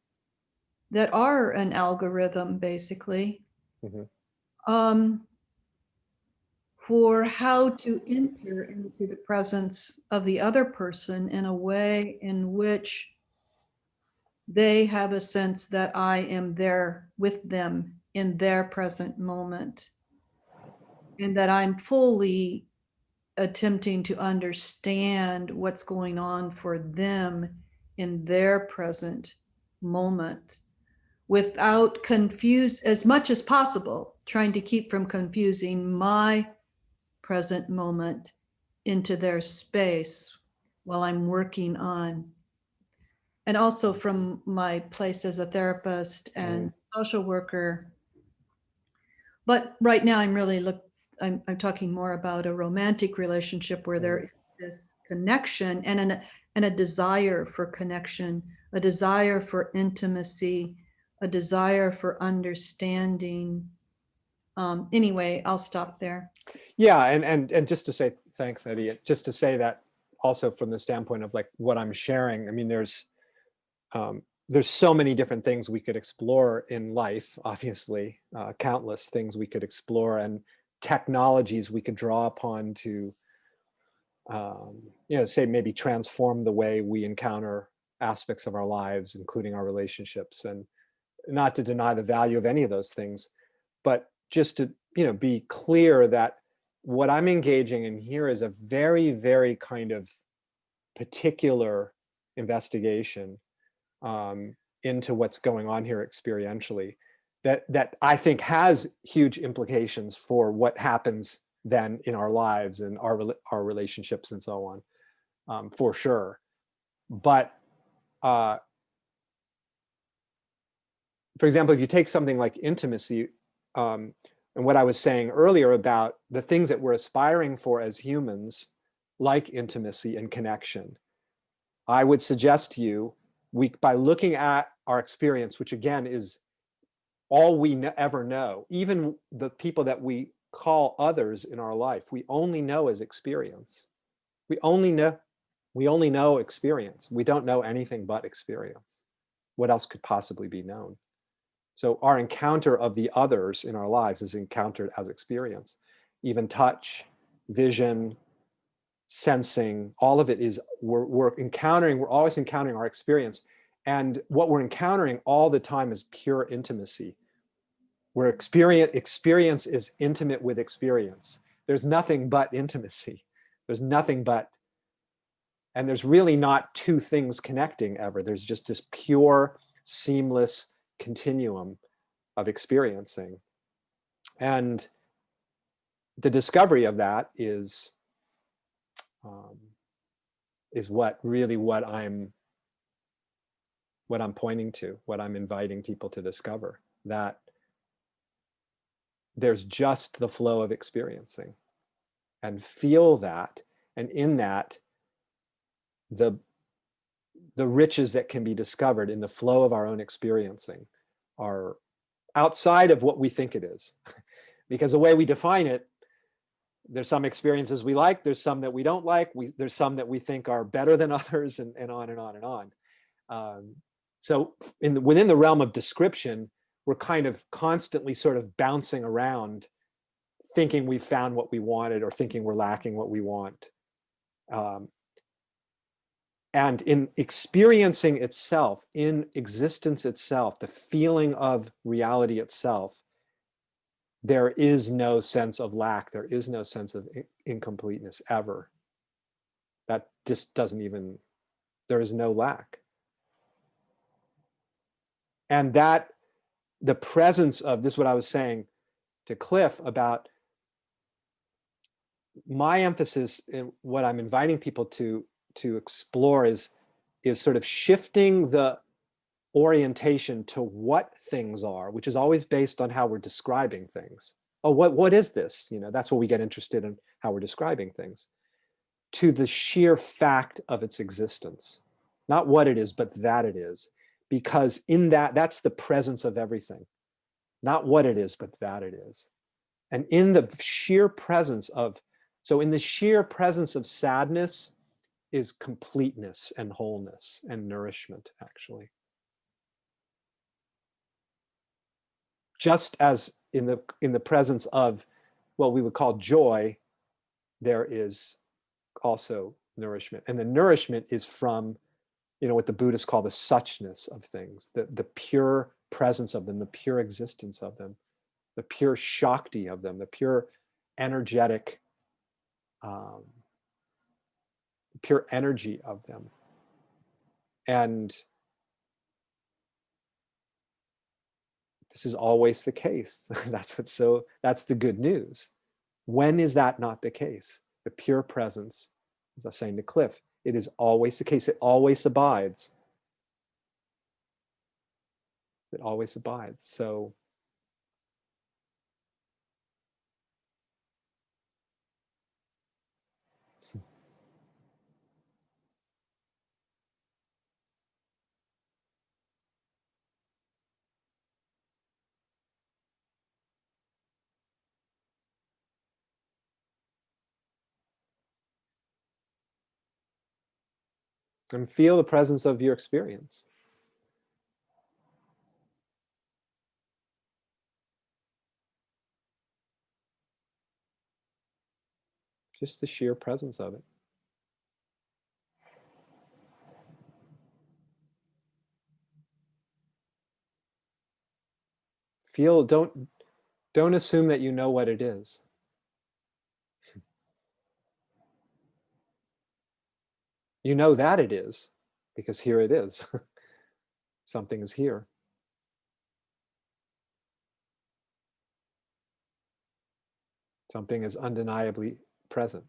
that are an algorithm, basically, Mhm. um, for how to enter into the presence of the other person in a way in which they have a sense that I am there with them in their present moment, and that I'm fully attempting to understand what's going on for them in their present moment without confuse as much as possible, trying to keep from confusing my present moment into their space while I'm working on. And also from my place as a therapist and social worker. But right now I'm talking more about a romantic relationship where there is this connection and a desire for connection, a desire for intimacy, a desire for understanding. Anyway, I'll stop there. Yeah, and just to say thanks, Eddie. Just to say that also from the standpoint of like what I'm sharing. I mean, there's so many different things we could explore in life. Obviously, countless things we could explore, and technologies we could draw upon to, say maybe transform the way we encounter aspects of our lives, including our relationships. And not to deny the value of any of those things, but just to be clear that what I'm engaging in here is a very, very kind of particular investigation into what's going on here experientially, that I think has huge implications for what happens then in our lives and our relationships and so on, for sure. But for example, if you take something like intimacy, and what I was saying earlier about the things that we're aspiring for as humans, like intimacy and connection, I would suggest to you, by looking at our experience, which again is all we ever know, even the people that we call others in our life, we only know as experience. We only know experience. We don't know anything but experience. What else could possibly be known? So our encounter of the others in our lives is encountered as experience. Even touch, vision, sensing, all of it is we're always encountering our experience. And what we're encountering all the time is pure intimacy. Where experience is intimate with experience. There's nothing but intimacy. There's nothing but, and there's really not two things connecting ever. There's just this pure, seamless continuum of experiencing. And the discovery of that is what I'm pointing to, what I'm inviting people to discover, that there's just the flow of experiencing, and feel that, and in that, the riches that can be discovered in the flow of our own experiencing are outside of what we think it is. Because the way we define it, there's some experiences we like, there's some that we don't like, there's some that we think are better than others, and on and on and on. So within the realm of description, we're kind of constantly sort of bouncing around, thinking we've found what we wanted or thinking we're lacking what we want. And in experiencing itself, in existence itself, the feeling of reality itself, there is no sense of lack. There is no sense of incompleteness ever. That just doesn't even, there is no lack. And that the presence of this, what I was saying to Cliff about my emphasis, in what I'm inviting people to explore is sort of shifting the orientation to what things are, which is always based on how we're describing things. Oh, what is this? That's what we get interested in, how we're describing things, to the sheer fact of its existence. Not what it is, but that it is. Because in that's the presence of everything. Not what it is, but that it is. And in the sheer presence of So in the sheer presence of sadness is completeness and wholeness and nourishment, actually. Just as in the presence of what we would call joy, there is also nourishment. And the nourishment is from, what the Buddhists call the suchness of things, the pure presence of them, the pure existence of them, the pure shakti of them, the pure energetic, pure energy of them. And this is always the case. That's the good news. When is that not the case? The pure presence, as I was saying to Cliff, it is always the case. It always abides. It always abides. So and feel the presence of your experience. Just the sheer presence of it. Feel, don't assume that you know what it is. You know that it is, because here it is. Something is here. Something is undeniably present.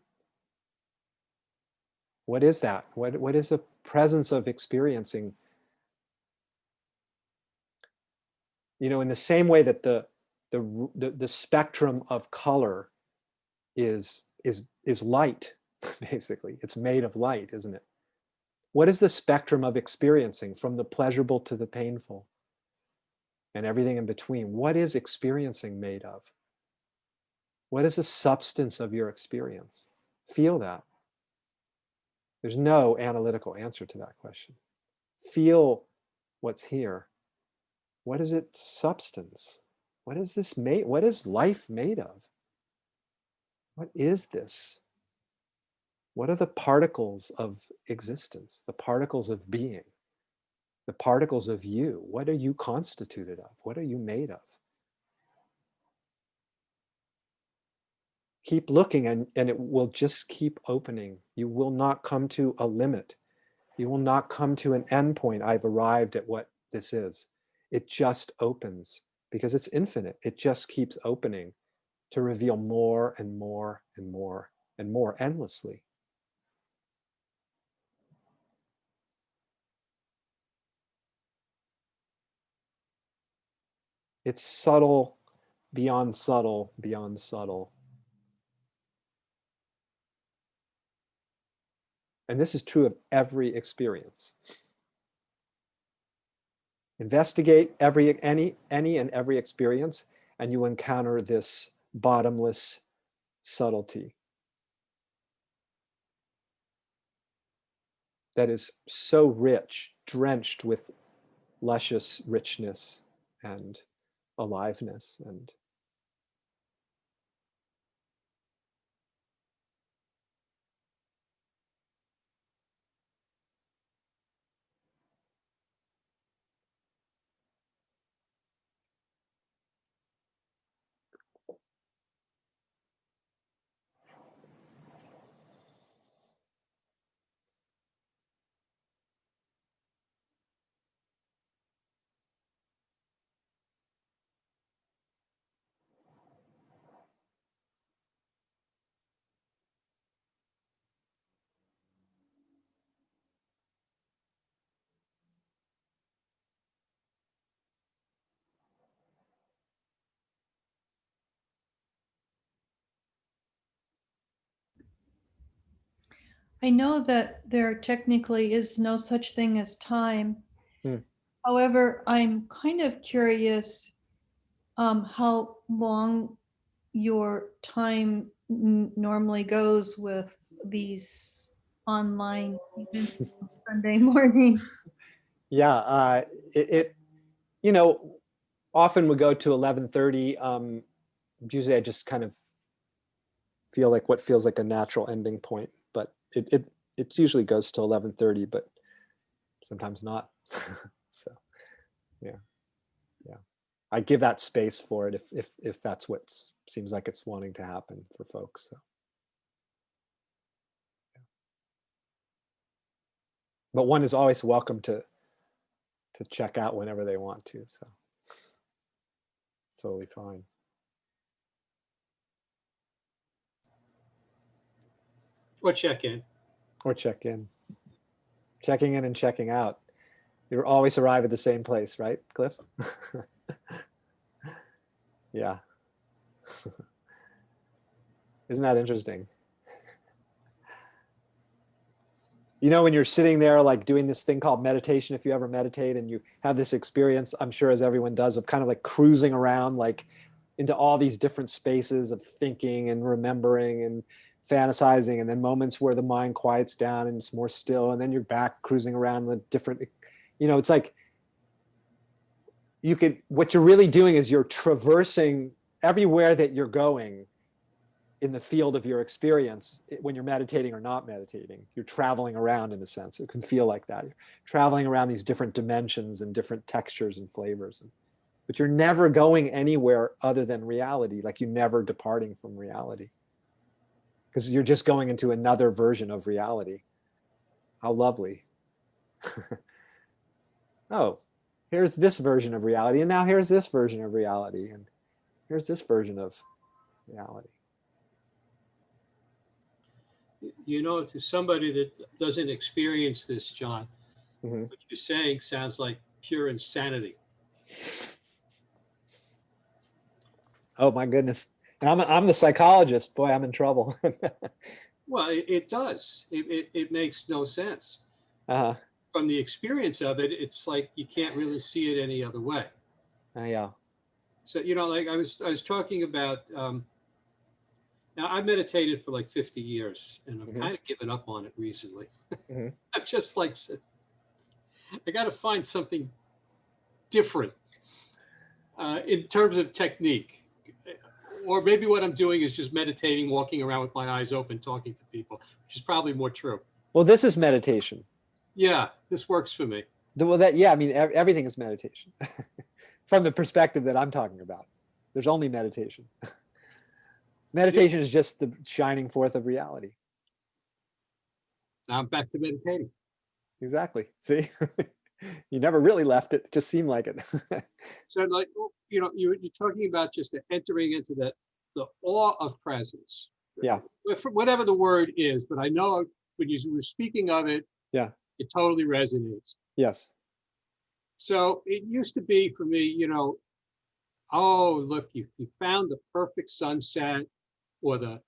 What is that? What is the presence of experiencing? In the same way that the spectrum of color is light, basically. It's made of light, isn't it? What is the spectrum of experiencing, from the pleasurable to the painful and everything in between? What is experiencing made of? What is the substance of your experience? Feel that. There's no analytical answer to that question. Feel what's here. What is its substance? What is this made? What is life made of? What is this? What are the particles of existence, the particles of being, the particles of you? What are you constituted of? What are you made of? Keep looking, and it will just keep opening. You will not come to a limit. You will not come to an end point. I've arrived at what this is. It just opens because it's infinite. It just keeps opening to reveal more and more and more and more endlessly. It's subtle, beyond subtle, beyond subtle. And this is true of every experience. Investigate any and every experience, and you encounter this bottomless subtlety that is so rich, drenched with luscious richness and aliveness. And I know that there technically is no such thing as time. However, I'm kind of curious how long your time normally goes with these online events on Sunday morning. Yeah, it you know, often we go to 11:30. Usually I just kind of feel like what feels like a natural ending point, but it usually goes to 11:30, but sometimes not. So yeah, yeah. I give that space for it if that's what seems like it's wanting to happen for folks. So. But one is always welcome to check out whenever they want to. So totally fine. Or check in. Or check in. Checking in and checking out. You always arrive at the same place, right, Cliff? Yeah. Isn't that interesting? You know, when you're sitting there like doing this thing called meditation, if you ever meditate and you have this experience, I'm sure as everyone does, of kind of like cruising around like into all these different spaces of thinking and remembering and fantasizing, and then moments where the mind quiets down and it's more still, and then you're back cruising around the different, you know, it's like you could, what you're really doing is you're traversing everywhere that you're going in the field of your experience when you're meditating or not meditating. You're traveling around in a sense. It can feel like that. You're traveling around these different dimensions and different textures and flavors. But you're never going anywhere other than reality, like you're never departing from reality. Because you're just going into another version of reality. How lovely. Oh, here's this version of reality, and now here's this version of reality, and here's this version of reality. You know, to somebody that doesn't experience this, John, what you're saying sounds like pure insanity. Oh my goodness. And I'm the psychologist. Boy, I'm in trouble. Well, it does. It makes no sense. Uh-huh. From the experience of it, it's like you can't really see it any other way. Yeah. So, you know, like I was talking about, now I've meditated for like 50 years and I've kind of given up on it recently. I'm just like, I got to find something different in terms of technique. Or maybe what I'm doing is just meditating, walking around with my eyes open, talking to people, which is probably more true. Well, this is meditation. Yeah, this works for me. Well, yeah, I mean, everything is meditation from the perspective that I'm talking about. There's only meditation. Meditation is just the shining forth of reality. Now I'm back to meditating. Exactly. See, you never really left it. It just seemed like it. So, like, you know, you're talking about just the entering into the awe of presence. Yeah. Whatever the word is, but I know when you were speaking of it, yeah, it totally resonates. Yes. So it used to be for me, you know, oh, look, you found the perfect sunset, or the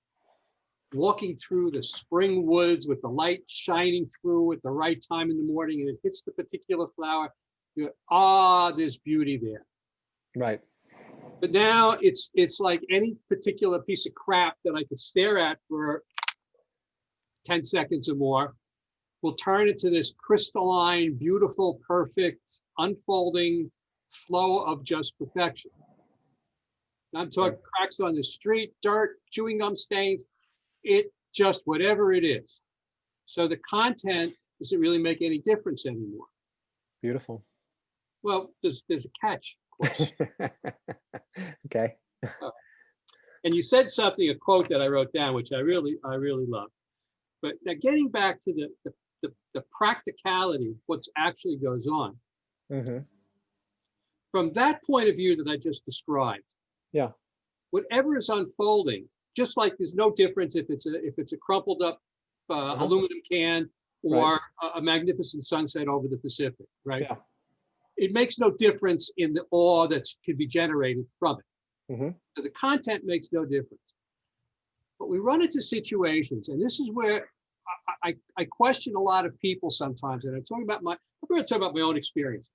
walking through the spring woods with the light shining through at the right time in the morning, and it hits the particular flower. You go, there's beauty there. Right. But now it's like any particular piece of crap that I could stare at for 10 seconds or more will turn into this crystalline, beautiful, perfect, unfolding flow of just perfection. I'm talking cracks on the street, dirt, chewing gum stains, it just whatever it is. So the content doesn't really make any difference anymore. Beautiful. Well, there's a catch, of course. Okay. And you said something, a quote that I wrote down, which I really love. But now getting back to the practicality of what's actually goes on. From that point of view that I just described, yeah, whatever is unfolding, just like there's no difference if it's a crumpled up aluminum can or a magnificent sunset over the Pacific, right? Yeah. It makes no difference in the awe that could be generated from it. So the content makes no difference. But we run into situations, and this is where I question a lot of people sometimes, and I'm going to talk about my own experience.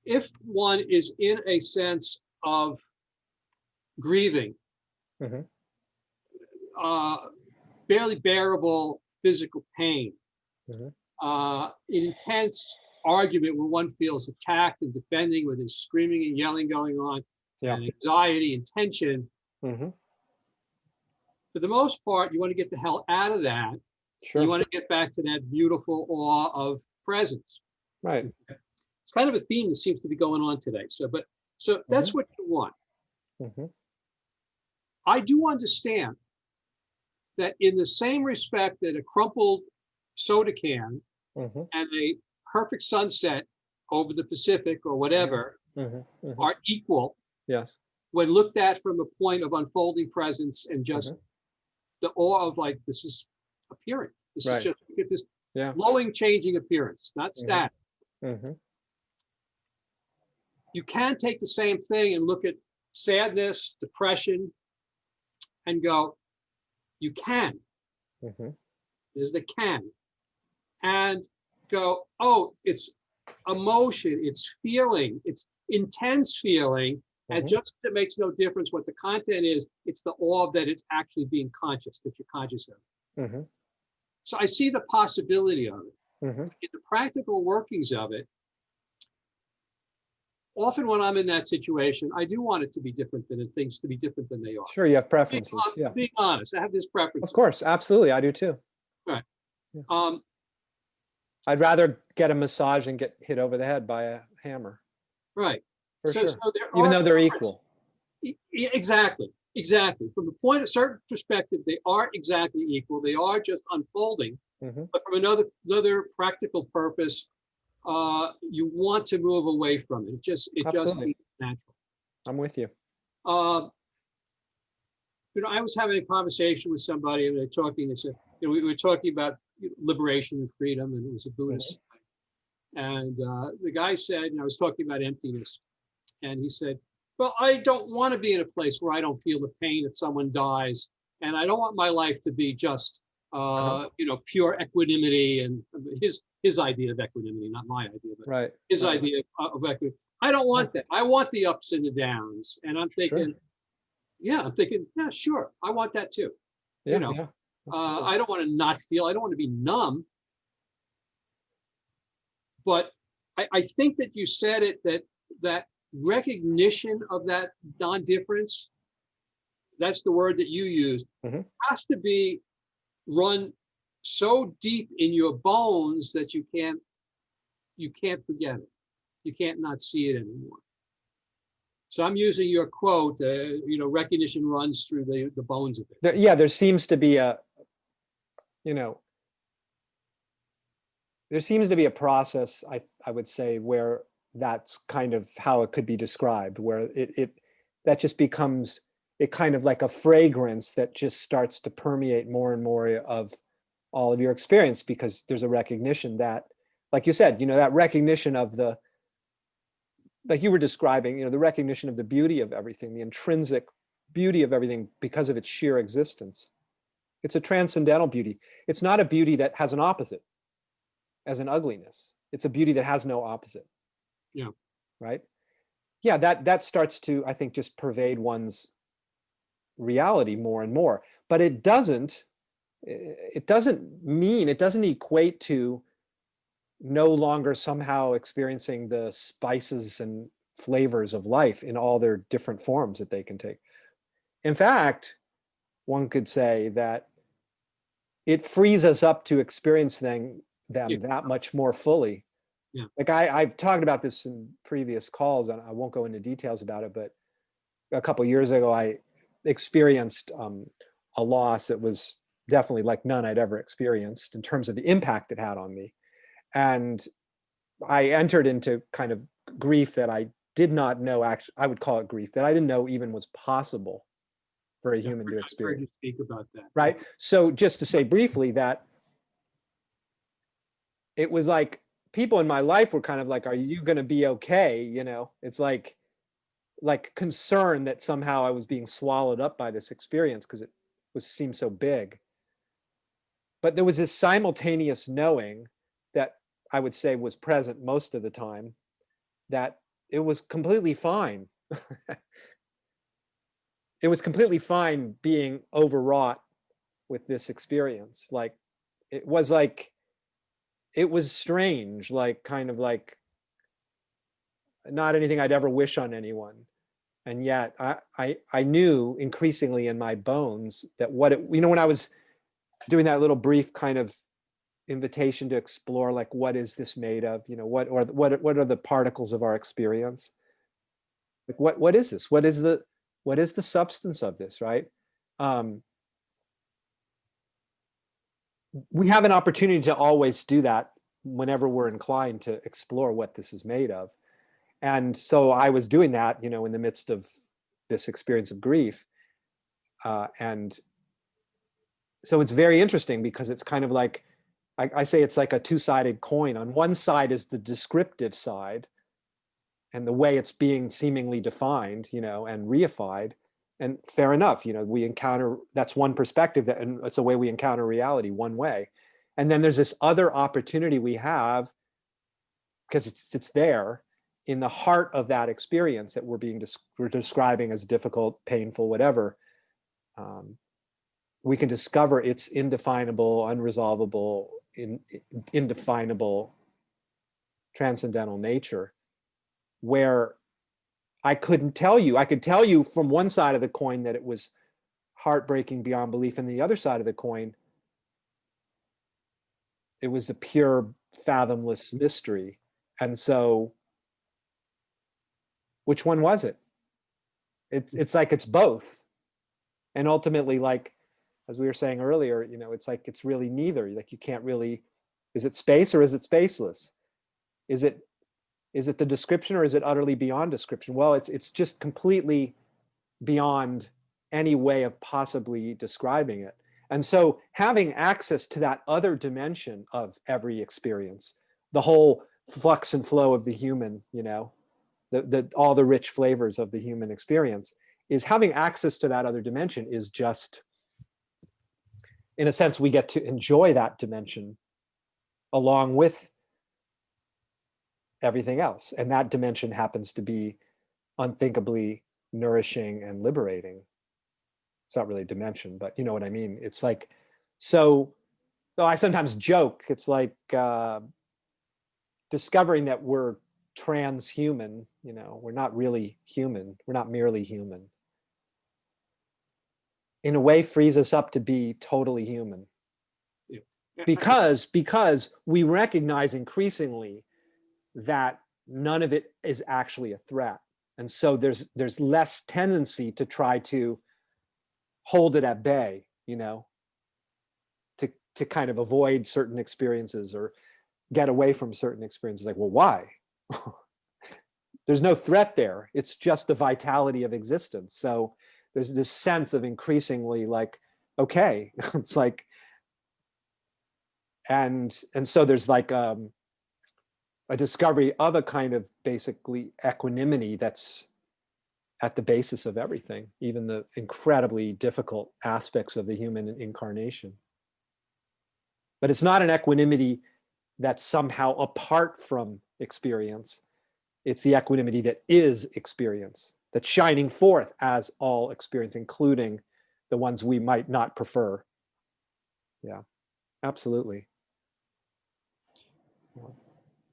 If one is in a sense of grieving, barely bearable physical pain, Mhm. an intense argument where one feels attacked and defending, where there's screaming and yelling going on, Yeah. and anxiety and tension. Hmm. For the most part, you want to get the hell out of that. Sure. You want to get back to that beautiful awe of presence. Right. It's kind of a theme that seems to be going on today. So that's what you want. Hmm. I do understand that in the same respect that a crumpled soda can Hmm. and a perfect sunset over the Pacific or whatever Hmm. Hmm. are equal Yes. when looked at from a point of unfolding presence and just the awe of like, this is appearing. This Right. is just, look at this Yeah. glowing, changing appearance, not static. Hmm. You can take the same thing and look at sadness, depression, and go, you can. Hmm. There's the can. And go, oh, it's emotion, it's feeling, it's intense feeling. And just it makes no difference what the content is, it's the awe that it's actually being conscious, that you're conscious of. Hmm. So I see the possibility of it. Hmm. In the practical workings of it, often when I'm in that situation, I do want it to be different than things to be different than they are. Sure, you have preferences. Yeah. Being honest, I have this preference. Of course, absolutely, I do too. Right. Yeah. Um, I'd rather get a massage and get hit over the head by a hammer. right. For So sure. there Even are though they're differences. equal. Exactly. From a certain perspective, they are exactly equal. They are just unfolding. Hmm. But from another practical purpose, you want to move away from it. It just Absolutely. ain't natural. I'm with you. I was having a conversation with somebody, and they're talking. They said, we were talking about liberation and freedom, and it was a Buddhist thing. And the guy said, and I was talking about emptiness, and he said, well, I don't want to be in a place where I don't feel the pain if someone dies, and I don't want my life to be just pure equanimity. And his idea of equanimity, not my idea, but Right. his idea of equanimity. I don't want that. I want the ups and the downs. And I'm thinking, yeah, sure, I want that too. Yeah, Yeah. Absolutely. I don't want to not feel. I don't want to be numb. But I think that you said it, that recognition of that non-difference, that's the word that you used, has to be run so deep in your bones that you can't forget it. You can't not see it anymore. So I'm using your quote, recognition runs through the bones of it. There seems to be a, there seems to be a process, I would say, where that's kind of how it could be described, where that just becomes it kind of like a fragrance that just starts to permeate more and more of all of your experience, because there's a recognition that, like you said, that recognition of the, like you were describing, the recognition of the beauty of everything, the intrinsic beauty of everything because of its sheer existence. It's a transcendental beauty. It's not a beauty that has an opposite, as an ugliness. It's a beauty that has no opposite. Yeah. Right? Yeah, that starts to, I think, just pervade one's reality more and more. But it doesn't equate to no longer somehow experiencing the spices and flavors of life in all their different forms that they can take. In fact, one could say that it frees us up to experience them that much more fully. Yeah. Like I've talked about this in previous calls, and I won't go into details about it, but a couple of years ago, I experienced a loss that was definitely like none I'd ever experienced in terms of the impact it had on me. And I entered into kind of grief that I did not know, actually, I would call it grief, that I didn't know even was possible for a human to experience. I heard you speak about that. Right. So just to say briefly that it was like people in my life were kind of like, are you going to be okay? It's like concern that somehow I was being swallowed up by this experience because it seemed so big. But there was this simultaneous knowing that I would say was present most of the time, that it was completely fine. It was completely fine being overwrought with this experience. Like, it was strange, like kind of like not anything I'd ever wish on anyone. And yet I knew increasingly in my bones that when I was doing that little brief kind of invitation to explore, like, what is this made of? What are the particles of our experience? Like, what is this? What is the substance of this, right? We have an opportunity to always do that whenever we're inclined to explore what this is made of. And so I was doing that, in the midst of this experience of grief. And so it's very interesting because it's kind of like, I say it's like a two-sided coin. On one side is the descriptive side and the way it's being seemingly defined, and reified. And fair enough, we encounter, that's one perspective, and it's a way we encounter reality, one way. And then there's this other opportunity we have, because it's there in the heart of that experience that we're describing as difficult, painful, whatever. We can discover its indefinable, unresolvable, indefinable, transcendental nature, where I could tell you from one side of the coin that it was heartbreaking beyond belief, and the other side of the coin, it was a pure, fathomless mystery. And so, which one was it? It's like it's both. And ultimately, like, as we were saying earlier, it's like it's really neither. Like, you can't really, is it space or is it spaceless? Is it the description or is it utterly beyond description? Well, it's just completely beyond any way of possibly describing it. And so having access to that other dimension of every experience, the whole flux and flow of the human, all the rich flavors of the human experience, is having access to that other dimension is just, in a sense, we get to enjoy that dimension along with everything else. And that dimension happens to be unthinkably nourishing and liberating. It's not really a dimension, but you know what I mean? It's like, so I sometimes joke, it's like discovering that we're transhuman, we're not really human. We're not merely human. In a way, frees us up to be totally human. Yeah. Because we recognize increasingly that none of it is actually a threat. And so there's less tendency to try to hold it at bay, to kind of avoid certain experiences or get away from certain experiences. Like, well, why? There's no threat there. It's just the vitality of existence. So there's this sense of increasingly like, okay, it's like, and so there's like a discovery of a kind of basically equanimity that's at the basis of everything, even the incredibly difficult aspects of the human incarnation. But it's not an equanimity that's somehow apart from experience. It's the equanimity that is experience, that's shining forth as all experience, including the ones we might not prefer. Yeah, absolutely.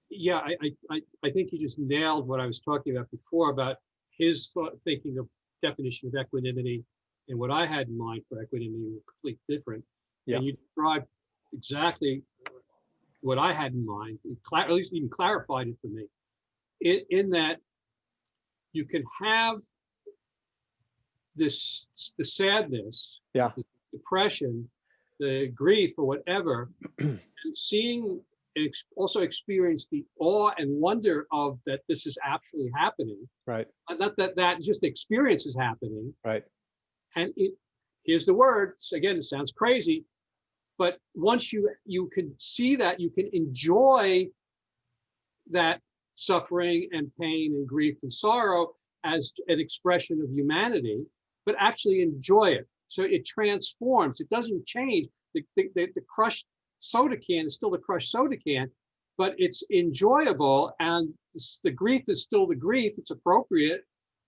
Yeah, I think you just nailed what I was talking about before about his thinking of definition of equanimity and what I had in mind for equanimity were completely different. Yeah. And you described exactly what I had in mind, at least even clarified it for me, in that you can have the sadness, yeah, the depression, the grief or whatever, and seeing and also experience the awe and wonder of that this is actually happening. right. Not that just the experience is happening. Right. And here's the words, again, it sounds crazy, but once you can see that, you can enjoy that suffering and pain and grief and sorrow as an expression of humanity, but actually enjoy it. So it transforms, it doesn't change. The crushed soda can is still the crushed soda can, but it's enjoyable, and the grief is still the grief. It's appropriate,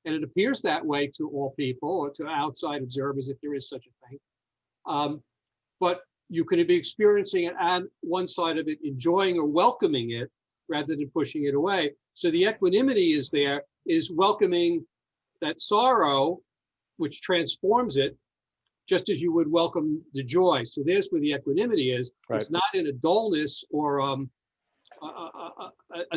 and it appears that way to all people or to outside observers, if there is such a thing. but you could be experiencing it and one side of it enjoying or welcoming it rather than pushing it away. So the equanimity is there, is welcoming that sorrow, which transforms it, just as you would welcome the joy. So there's where the equanimity is. Right. It's not in a dullness or a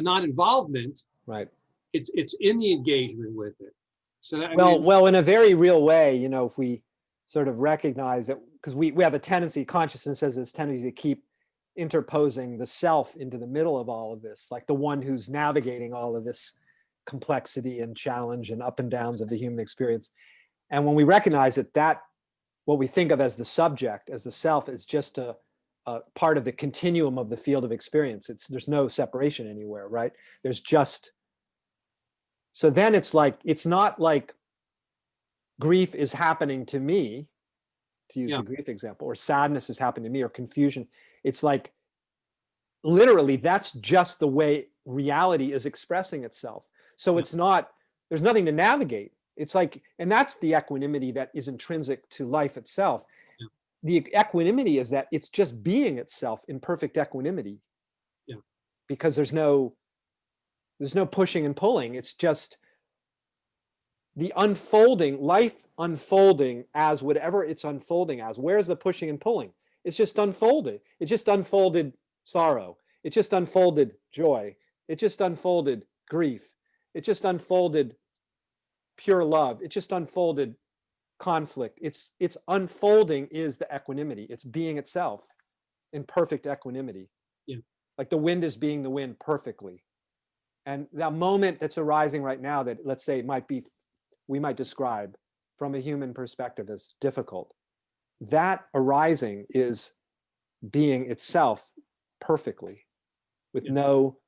non-involvement. Right. It's in the engagement with it. So that, well, in a very real way, you know, if we sort of recognize that, because we have a tendency, consciousness has this tendency to keep interposing the self into the middle of all of this, like the one who's navigating all of this complexity and challenge and up and downs of the human experience. And when we recognize that what we think of as the subject, as the self, is just a part of the continuum of the field of experience. There's no separation anywhere, right? There's just, so then it's like, it's not like grief is happening to me, to use the grief example, or sadness is happening to me, or confusion. It's like, literally, that's just the way reality is expressing itself. So it's not, there's nothing to navigate. It's like, and that's the equanimity that is intrinsic to life itself. Yeah. The equanimity is that it's just being itself in perfect equanimity. Yeah. Because there's no pushing and pulling. It's just the unfolding, life unfolding as whatever it's unfolding as. Where's the pushing and pulling? It's just unfolded. It just unfolded sorrow. It just unfolded joy. It just unfolded grief. It just unfolded pure love. It just unfolded conflict. It's unfolding is the equanimity. It's being itself in perfect equanimity. Yeah. Like the wind is being the wind perfectly. And that moment that's arising right now that, let's say, we might describe from a human perspective as difficult, that arising is being itself perfectly with no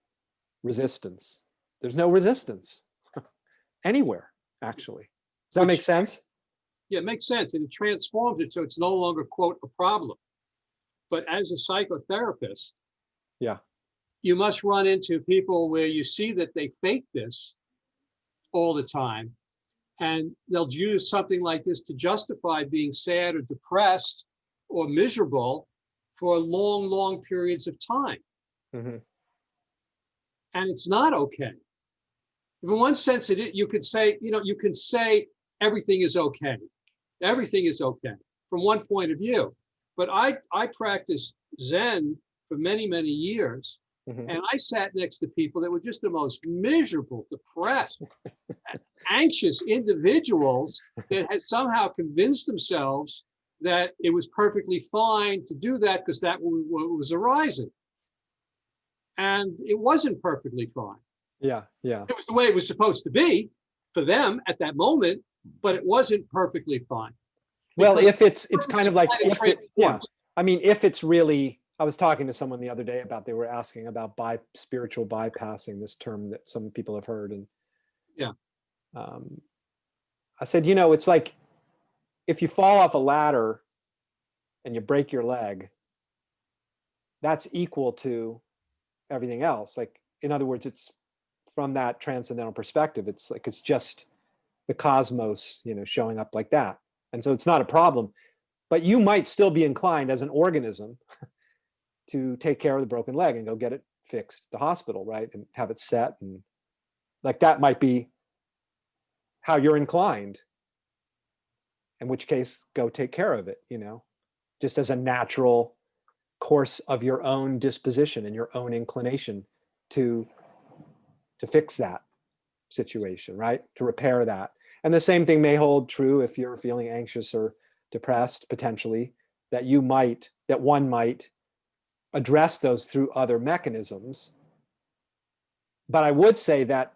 resistance. There's no resistance anywhere, actually. Does that make sense? Yeah, it makes sense. And it transforms it so it's no longer, quote, a problem. But as a psychotherapist, you must run into people where you see that they fake this all the time. And they'll use something like this to justify being sad or depressed or miserable for long, long periods of time. Mm-hmm. And it's not okay. In one sense, you could say, you can say everything is okay. Everything is okay from one point of view. But I practiced Zen for many, many years. Mm-hmm. And I sat next to people that were just the most miserable, depressed, anxious individuals that had somehow convinced themselves that it was perfectly fine to do that because that was arising. And it wasn't perfectly fine. Yeah. It was the way it was supposed to be for them at that moment, but it wasn't perfectly fine. Well, if it's kind of like, I mean, if it's really, I was talking to someone the other day about, they were asking about spiritual bypassing, this term that some people have heard. And I said, it's like if you fall off a ladder and you break your leg, that's equal to everything else. Like, in other words, it's from that transcendental perspective, it's like, it's just the cosmos, showing up like that. And so it's not a problem, but you might still be inclined as an organism to take care of the broken leg and go get it fixed at the hospital, right? And have it set, and like that might be how you're inclined, in which case go take care of it, just as a natural course of your own disposition and your own inclination to fix that situation, right? To repair that. And the same thing may hold true if you're feeling anxious or depressed, potentially, that one might address those through other mechanisms. But I would say that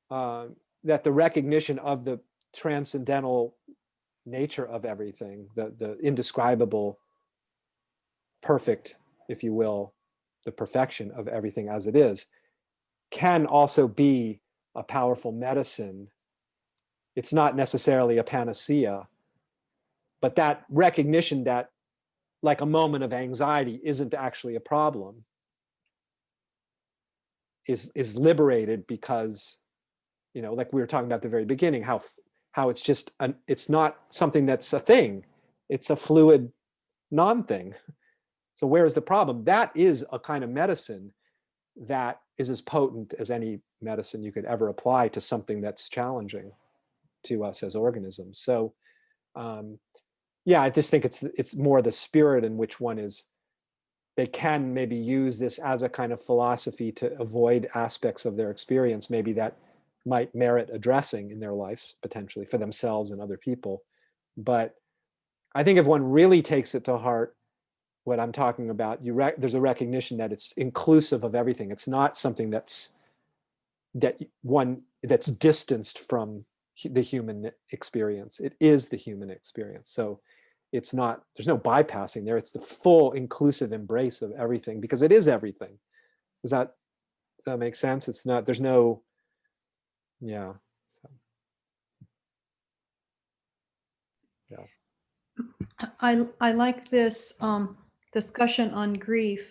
that the recognition of the transcendental nature of everything, the indescribable, perfect, if you will, the perfection of everything as it is, can also be a powerful medicine. It's not necessarily a panacea, but that recognition that, like, a moment of anxiety isn't actually a problem is liberated, because, like we were talking about at the very beginning, how it's just it's not something that's a thing. It's a fluid non-thing. So where's the problem? That is a kind of medicine that is as potent as any medicine you could ever apply to something that's challenging to us as organisms. So yeah, I just think it's more the spirit in which one is, they can maybe use this as a kind of philosophy to avoid aspects of their experience, maybe that might merit addressing in their lives, potentially for themselves and other people. But I think if one really takes it to heart, what I'm talking about, there's a recognition that it's inclusive of everything. It's not something that's distanced from the human experience. It is the human experience. So it's not, there's no bypassing there. It's the full inclusive embrace of everything, because it is everything. Does that make sense? It's not, there's no, yeah. So, yeah. I like this discussion on grief.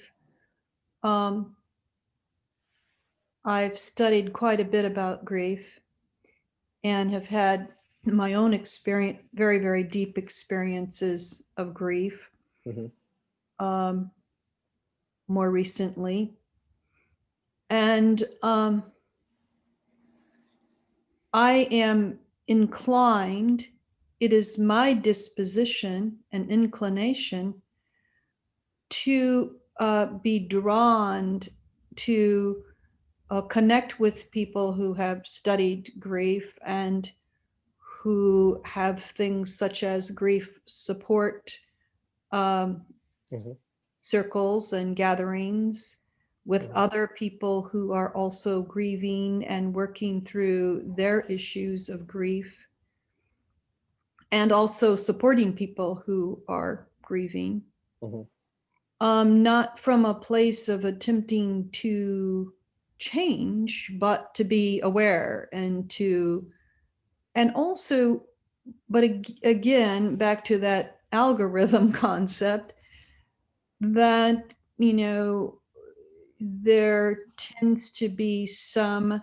I've studied quite a bit about grief and have had my own experience, very, very deep experiences of grief. More recently. And I am inclined, it is my disposition and inclination to be drawn to connect with people who have studied grief and who have things such as grief support circles and gatherings with other people who are also grieving and working through their issues of grief, and also supporting people who are grieving. Not from a place of attempting to change, but to be aware and also, but again, back to that algorithm concept, that, there tends to be some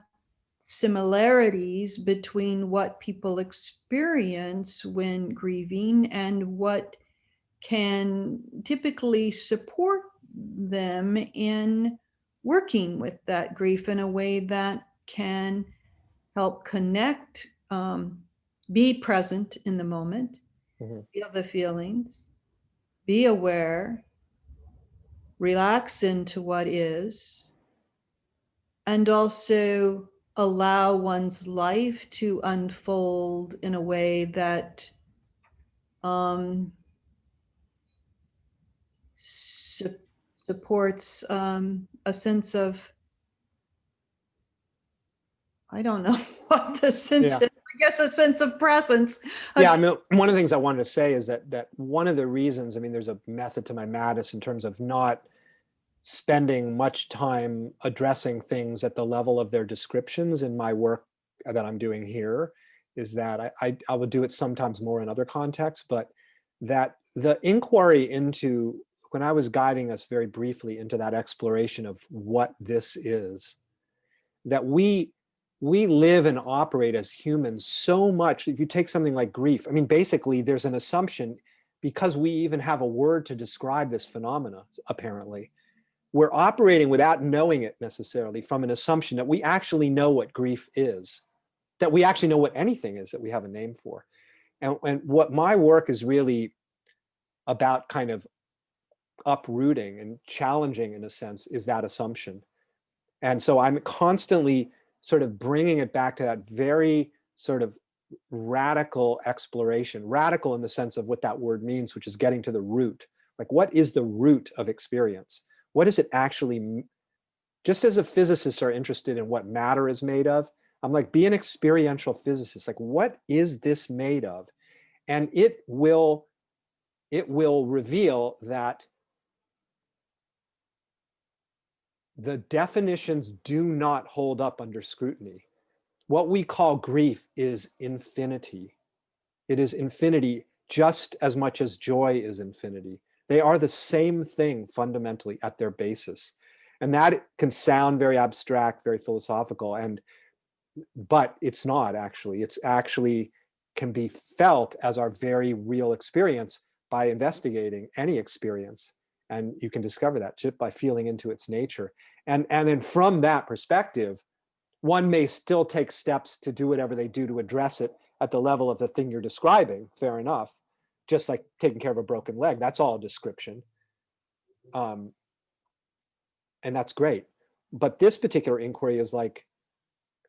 similarities between what people experience when grieving and what can typically support them in working with that grief in a way that can help connect, be present in the moment, feel the feelings, be aware, relax into what is, and also allow one's life to unfold in a way that supports a sense of, I don't know what the sense is. I guess a sense of presence. Yeah, I mean, one of the things I wanted to say is that one of the reasons, I mean, there's a method to my madness in terms of not spending much time addressing things at the level of their descriptions in my work that I'm doing here, is that I will do it sometimes more in other contexts, but that the inquiry into, when I was guiding us very briefly into that exploration of what this is, that we live and operate as humans so much. If you take something like grief, I mean, basically there's an assumption, because we even have a word to describe this phenomena, apparently, we're operating without knowing it necessarily from an assumption that we actually know what grief is, that we actually know what anything is that we have a name for. And what my work is really about kind of uprooting and challenging, in a sense, is that assumption. And so I'm constantly sort of bringing it back to that very sort of radical exploration, radical in the sense of what that word means, which is getting to the root. Like, what is the root of experience? What is it actually? Just as a physicists are interested in what matter is made of, I'm like, be an experiential physicist. Like, what is this made of? And it will reveal that the definitions do not hold up under scrutiny. What we call grief is infinity. It is infinity just as much as joy is infinity. They are the same thing fundamentally at their basis. And that can sound very abstract, very philosophical, but it's not actually. It's actually can be felt as our very real experience by investigating any experience. And you can discover that just by feeling into its nature. And then from that perspective, one may still take steps to do whatever they do to address it at the level of the thing you're describing, fair enough. Just like taking care of a broken leg, that's all a description. And that's great. But this particular inquiry is like,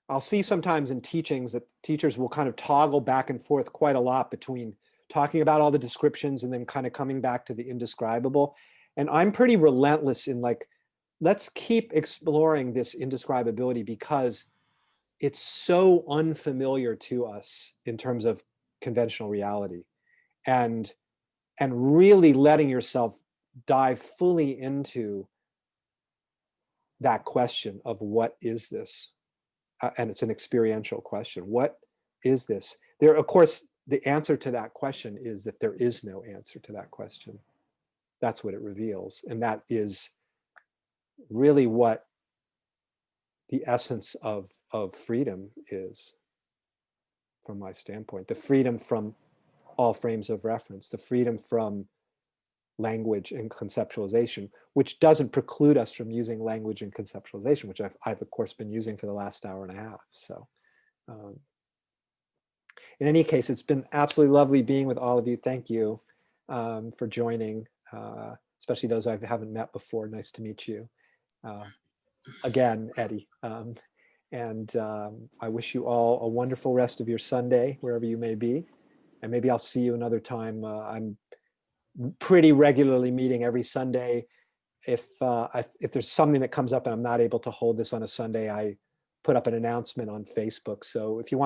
I'll see sometimes in teachings that teachers will kind of toggle back and forth quite a lot between talking about all the descriptions and then kind of coming back to the indescribable. And I'm pretty relentless in like, let's keep exploring this indescribability because it's so unfamiliar to us in terms of conventional reality. And really letting yourself dive fully into that question of what is this? And it's an experiential question. What is this? There, of course, the answer to that question is that there is no answer to that question. That's what it reveals. And that is really what the essence of freedom is, from my standpoint. The freedom from all frames of reference, the freedom from language and conceptualization, which doesn't preclude us from using language and conceptualization, which I've of course been using for the last hour and a half. So in any case, it's been absolutely lovely being with all of you. Thank you for joining, especially those I haven't met before. Nice to meet you. Again, Eddie. And I wish you all a wonderful rest of your Sunday, wherever you may be. And maybe I'll see you another time. I'm pretty regularly meeting every Sunday. If there's something that comes up and I'm not able to hold this on a Sunday, I put up an announcement on Facebook. So if you're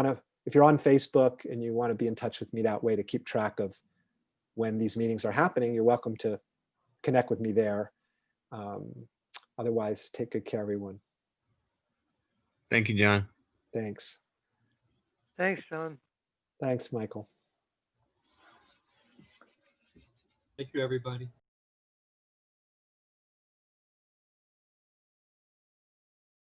on Facebook and you want to be in touch with me that way to keep track of when these meetings are happening, you're welcome to connect with me there. Otherwise, take good care, everyone. Thank you, John. Thanks. Thanks, John. Thanks, Michael. Thank you, everybody.